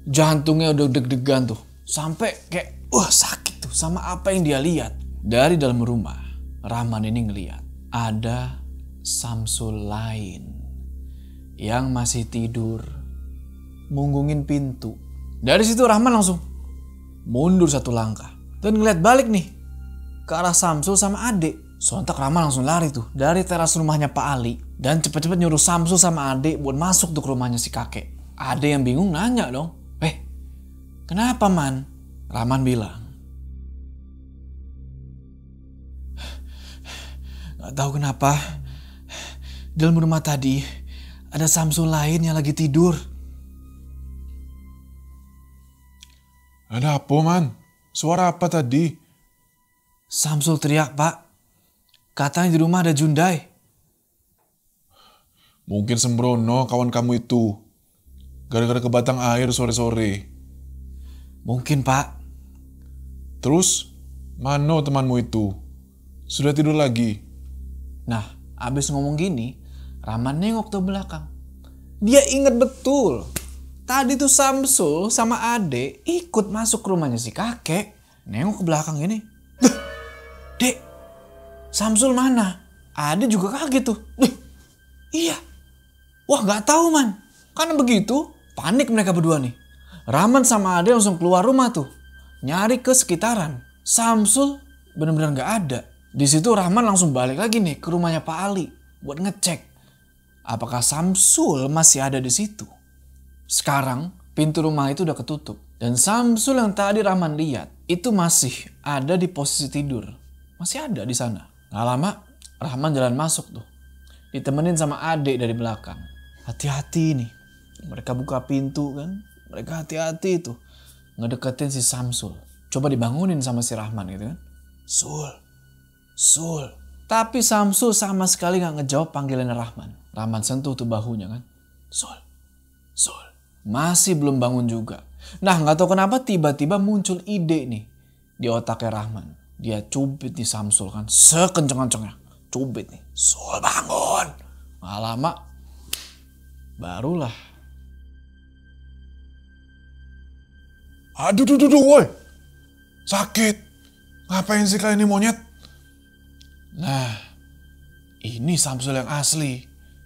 Jantungnya udah deg-degan tuh, sampai kayak sakit tuh sama apa yang dia lihat. Dari dalam rumah, Rahman ini ngeliat ada Samsul lain yang masih tidur, munggungin pintu. Dari situ Rahman langsung mundur satu langkah dan ngeliat balik nih ke arah Samsul sama adik. Sontak Rahman langsung lari tuh dari teras rumahnya Pak Ali dan cepet-cepet nyuruh Samsul sama adik buat masuk tuh ke rumahnya si kakek. Adik yang bingung nanya dong, kenapa man? Rahman bilang, gak tahu kenapa dalam rumah tadi ada Samsul lain yang lagi tidur. Ada apa, Man? Suara apa tadi? Samsul teriak, Pak. Katanya di rumah ada Jundai. Mungkin sembrono kawan kamu itu. Gara-gara ke batang air sore-sore. Mungkin, Pak. Terus, mana temanmu itu? Sudah tidur lagi? Nah, abis ngomong gini, Rahman nengok ke belakang. Dia inget betul. Tadi tuh Samsul sama Ade ikut masuk ke rumahnya si kakek. Nengok ke belakang ini. Dek, Samsul mana? Ade juga kaget tuh. Iya. Wah, gak tahu man. Karena begitu, panik mereka berdua nih. Rahman sama Ade langsung keluar rumah tuh. Nyari ke sekitaran. Samsul benar-benar gak ada. Di situ Rahman langsung balik lagi nih ke rumahnya Pak Ali buat ngecek apakah Samsul masih ada di situ. Sekarang pintu rumah itu udah ketutup dan Samsul yang tadi Rahman lihat itu masih ada di posisi tidur. Masih ada di sana. Gak lama Rahman jalan masuk tuh. Ditemenin sama adik dari belakang. Hati-hati nih. Mereka buka pintu kan. Mereka hati-hati tuh. Ngedeketin si Samsul. Coba dibangunin sama si Rahman gitu kan. Sul. Tapi Samsul sama sekali gak ngejawab panggilan Rahman. Rahman sentuh tuh bahunya kan. Sul. Masih belum bangun juga. Nah, gak tahu kenapa tiba-tiba muncul ide nih di otaknya Rahman. Dia cubit di Samsul kan, sekenceng-kencengnya. Cubit nih. Sul, bangun. Gak lama, barulah. Aduh, woi. Sakit. Ngapain sih kalian ini monyet? Nah, ini Samsul yang asli.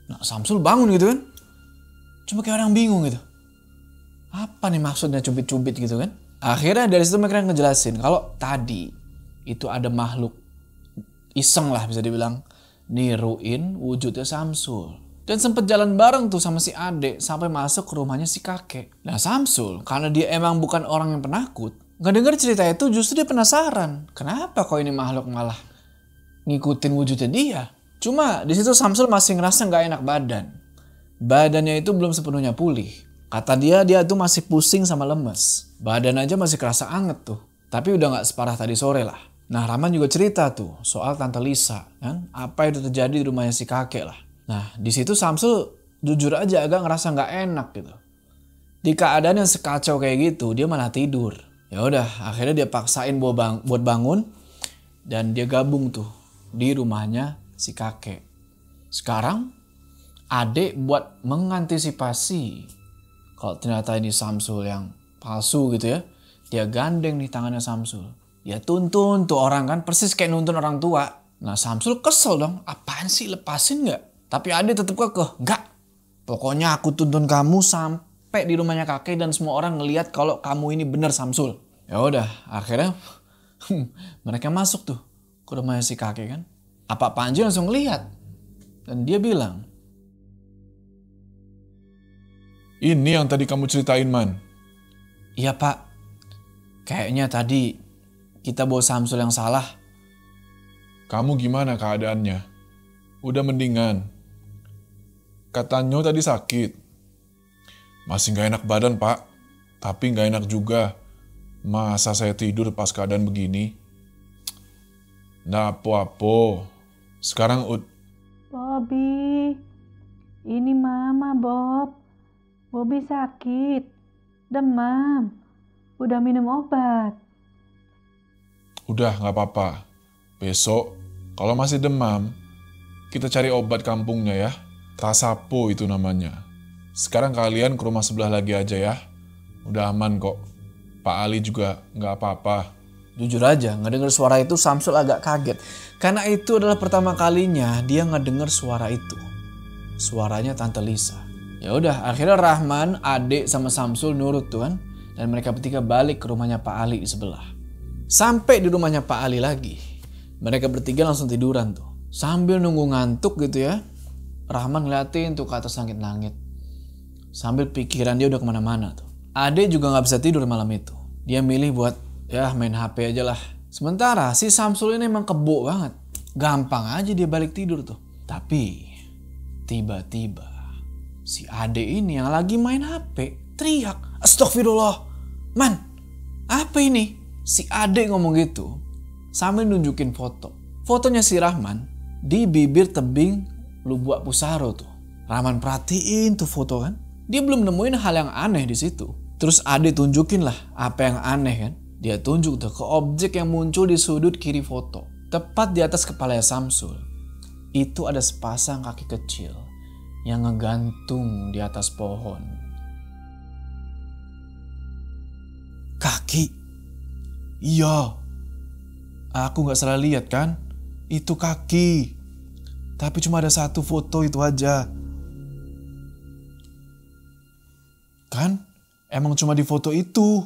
Nah, Samsul bangun gitu kan. Cuma kayak orang bingung gitu. Apa nih maksudnya cubit-cubit gitu kan? Akhirnya dari situ mereka ngejelasin kalau tadi itu ada makhluk iseng lah bisa dibilang niruin wujudnya Samsul. Dan sempet jalan bareng tuh sama si Ade sampai masuk ke rumahnya si kakek. Nah Samsul karena dia emang bukan orang yang penakut, gak denger cerita itu justru dia penasaran. Kenapa kok ini makhluk malah ngikutin wujudnya dia? Cuma di situ Samsul masih ngerasa gak enak badan. Badannya itu belum sepenuhnya pulih. Kata dia tuh masih pusing sama lemes. Badan aja masih kerasa anget tuh. Tapi udah gak separah tadi sore lah. Nah Rahman juga cerita tuh soal Tante Lisa. Kan? Apa yang terjadi di rumahnya si kakek lah. Nah di situ Samsul jujur aja agak ngerasa gak enak gitu. Di keadaan yang sekacau kayak gitu dia malah tidur. Ya udah akhirnya dia paksain buat bangun. Dan dia gabung tuh di rumahnya si kakek. Sekarang Ade buat mengantisipasi kalau ternyata ini Samsul yang palsu gitu ya. Dia gandeng nih tangannya Samsul. Dia tuntun tuh orang kan, persis kayak nuntun orang tua. Nah Samsul kesel dong, apaan sih, lepasin nggak? Tapi Ade tetap kekeh, nggak. Pokoknya aku tuntun kamu sampai di rumahnya kakek dan semua orang ngelihat kalau kamu ini bener Samsul. Ya udah, akhirnya mereka masuk tuh ke rumahnya si kakek kan. Pak Panji langsung ngelihat dan dia bilang, Ini yang tadi kamu ceritain, Man. iya Pak, kayaknya tadi kita bawa Samsul yang salah. Kamu gimana keadaannya? Udah mendingan? Katanya tadi sakit. Masih gak enak badan, Pak. Tapi gak enak juga. Masa saya tidur pas keadaan begini? Nah, apa-apa. Sekarang Bobby, ini Mama Bob. Bobby sakit, demam, udah minum obat. udah gak apa-apa. Besok, kalau masih demam, kita cari obat kampungnya ya. Trasapo itu namanya. Sekarang kalian ke rumah sebelah lagi aja ya. Udah aman kok. Pak Ali juga gak apa-apa. Jujur aja, ngedenger suara itu Samsul agak kaget. Karena itu adalah pertama kalinya dia ngedenger suara itu. Suaranya Tante Lisa. Ya udah, akhirnya Rahman, Ade sama Samsul nurut tuh kan. Dan mereka bertiga balik ke rumahnya Pak Ali di sebelah. Sampai di rumahnya Pak Ali lagi. Mereka bertiga langsung tiduran tuh. Sambil nunggu ngantuk gitu ya. Rahman ngeliatin tuh ke atas langit-langit. Sambil pikiran dia udah kemana-mana tuh. Ade juga gak bisa tidur malam itu. Dia milih buat ya main HP aja lah. Sementara si Samsul ini emang kebo banget. Gampang aja dia balik tidur tuh. Tapi tiba-tiba si Ade ini yang lagi main HP teriak, "Astagfirullah, Man, apa ini?" Si Ade ngomong gitu sambil nunjukin foto. Fotonya si Rahman di bibir tebing Lubuk Pusaro tuh. Rahman perhatiin tuh foto kan. Dia belum nemuin hal yang aneh di situ. Terus Ade tunjukin lah apa yang aneh kan. Dia tunjuk tuh ke objek yang muncul di sudut kiri foto. Tepat di atas kepalanya Samsul. Itu ada sepasang kaki kecil yang ngegantung di atas pohon. Kaki? Iya. Aku gak salah lihat kan? Itu kaki. Tapi cuma ada satu foto itu aja. Kan? Emang cuma di foto itu.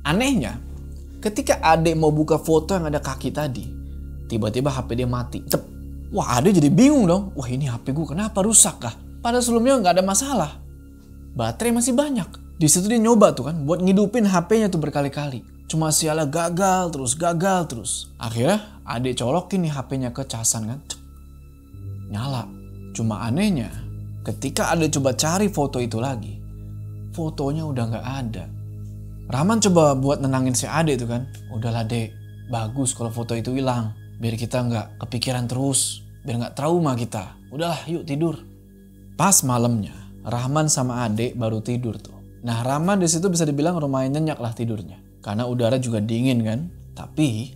Anehnya, ketika Ade mau buka foto yang ada kaki tadi, tiba-tiba HP dia mati. Cep. Wah, Ade jadi bingung dong. Wah, ini HP gue kenapa rusak kah? Padahal sebelumnya nggak ada masalah. Baterai masih banyak. Di situ dia nyoba tuh kan buat ngidupin HP-nya tuh berkali-kali. Cuma sialah gagal terus. Akhirnya Ade colokin nih HP-nya ke casan kan. Cep. Nyala. Cuma anehnya, ketika Ade coba cari foto itu lagi, fotonya udah nggak ada. Rahman coba buat nenangin si Ade itu kan. Udahlah Dek, bagus kalau foto itu hilang. Biar kita nggak kepikiran terus. Biar nggak trauma kita. Udahlah yuk tidur. Pas malamnya, Rahman sama Ade baru tidur tuh. Nah Rahman di situ bisa dibilang lumayan nyenyak lah tidurnya. Karena udara juga dingin kan. Tapi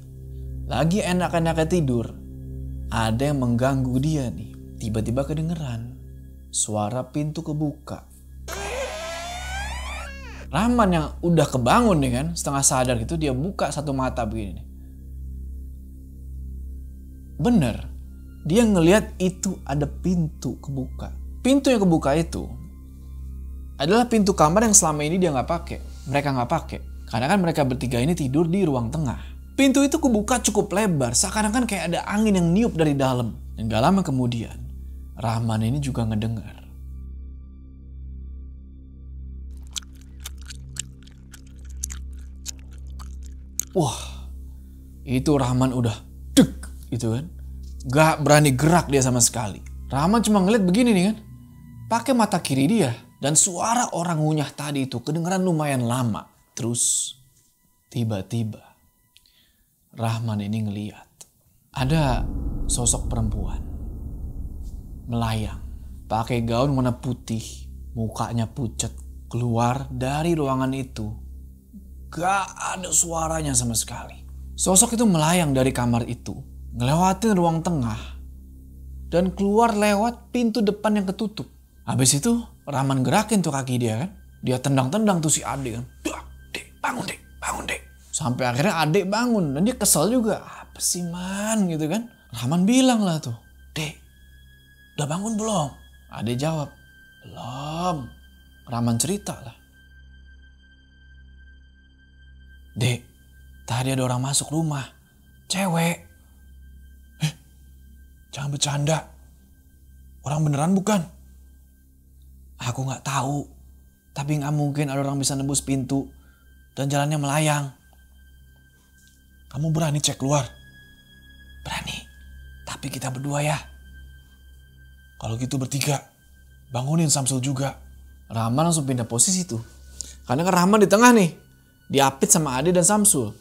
lagi enak-enaknya tidur, ada yang mengganggu dia nih. Tiba-tiba kedengeran suara pintu kebuka. Rahman yang udah kebangun nih kan, setengah sadar gitu, dia buka satu mata begini nih. Bener, dia ngelihat itu ada pintu kebuka. Pintu yang kebuka itu adalah pintu kamar yang selama ini dia nggak pakai. Mereka nggak pakai, karena kan mereka bertiga ini tidur di ruang tengah. Pintu itu kebuka cukup lebar, seakan-akan kayak ada angin yang niup dari dalam. Dan gak lama kemudian, Rahman ini juga ngedengar. Wah, itu Rahman udah dek gitu kan. Gak berani gerak dia sama sekali. Rahman cuma ngeliat begini nih kan. Pakai mata kiri dia. Dan suara orang ngunyah tadi itu kedengeran lumayan lama. Terus tiba-tiba Rahman ini ngeliat ada sosok perempuan melayang. Pakai gaun warna putih. Mukanya pucat. Keluar dari ruangan itu. Gak ada suaranya sama sekali. Sosok itu melayang dari kamar itu, ngelewatin ruang tengah, dan keluar lewat pintu depan yang ketutup. Habis itu Rahman gerakin tuh kaki dia kan. Dia tendang-tendang tuh si Ade kan. Dek, bangun dek. Sampai akhirnya adik bangun dan dia kesel juga. Apa sih man gitu kan. Rahman bilang lah tuh, "Dek, udah bangun belum?" Adik jawab, "Belum." Rahman cerita lah, "Dek, tadi ada orang masuk rumah. Cewek." "Jangan bercanda. Orang beneran bukan?" "Aku gak tahu. Tapi gak mungkin ada orang bisa nembus pintu dan jalannya melayang." "Kamu berani cek keluar?" "Berani. Tapi kita berdua ya." "Kalau gitu bertiga. Bangunin Samsul juga." Rahman langsung pindah posisi tuh. Karena kan Rahman di tengah nih. Diapit sama Ade dan Samsul.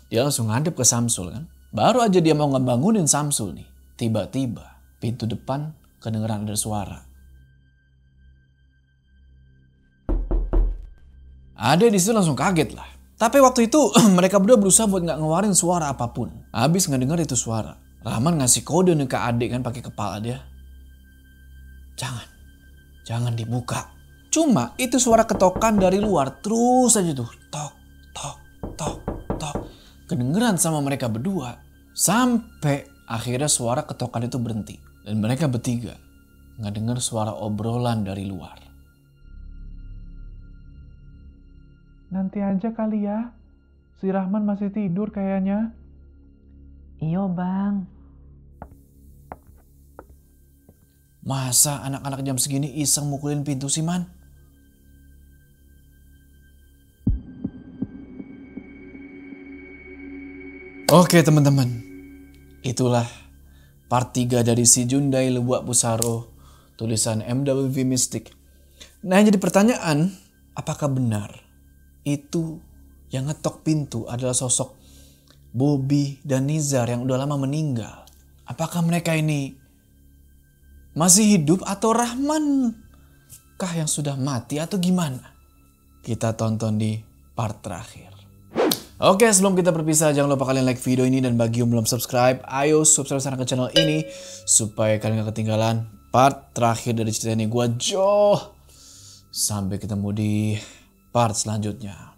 Dia langsung ngadep ke Samsul kan. Baru aja dia mau ngebangunin Samsul nih. Tiba-tiba pintu depan kedengeran ada suara. Ade di situ langsung kaget lah. Tapi waktu itu mereka berdua berusaha buat gak ngeluarin suara apapun. Habis ngedenger itu suara, Rahman ngasih kode nih ke Ade kan pakai kepala dia. Jangan dibuka. Cuma itu suara ketokan dari luar terus aja tuh. Tok, tok, tok, tok. Kedengeran sama mereka berdua. Sampai akhirnya suara ketokan itu berhenti. Dan mereka bertiga ngedenger suara obrolan dari luar. Nanti aja kali ya. Si Rahman masih tidur kayaknya. Iyo bang. Masa anak-anak jam segini iseng mukulin pintu sih man? Oke teman-teman. Itulah part 3 dari Si Jundai Lubak Pusaro. Tulisan MWV Mystic. Nah yang jadi pertanyaan, apakah benar itu yang ngetok pintu adalah sosok Bobby dan Nizar yang udah lama meninggal? Apakah mereka ini masih hidup atau Rahman kah yang sudah mati atau gimana? Kita tonton di part terakhir. Oke, sebelum kita berpisah jangan lupa kalian like video ini dan bagi yang belum subscribe, ayo subscribe sana ke channel ini supaya kalian gak ketinggalan part terakhir dari cerita ini. Gua Jo. Sampai ketemu di part selanjutnya.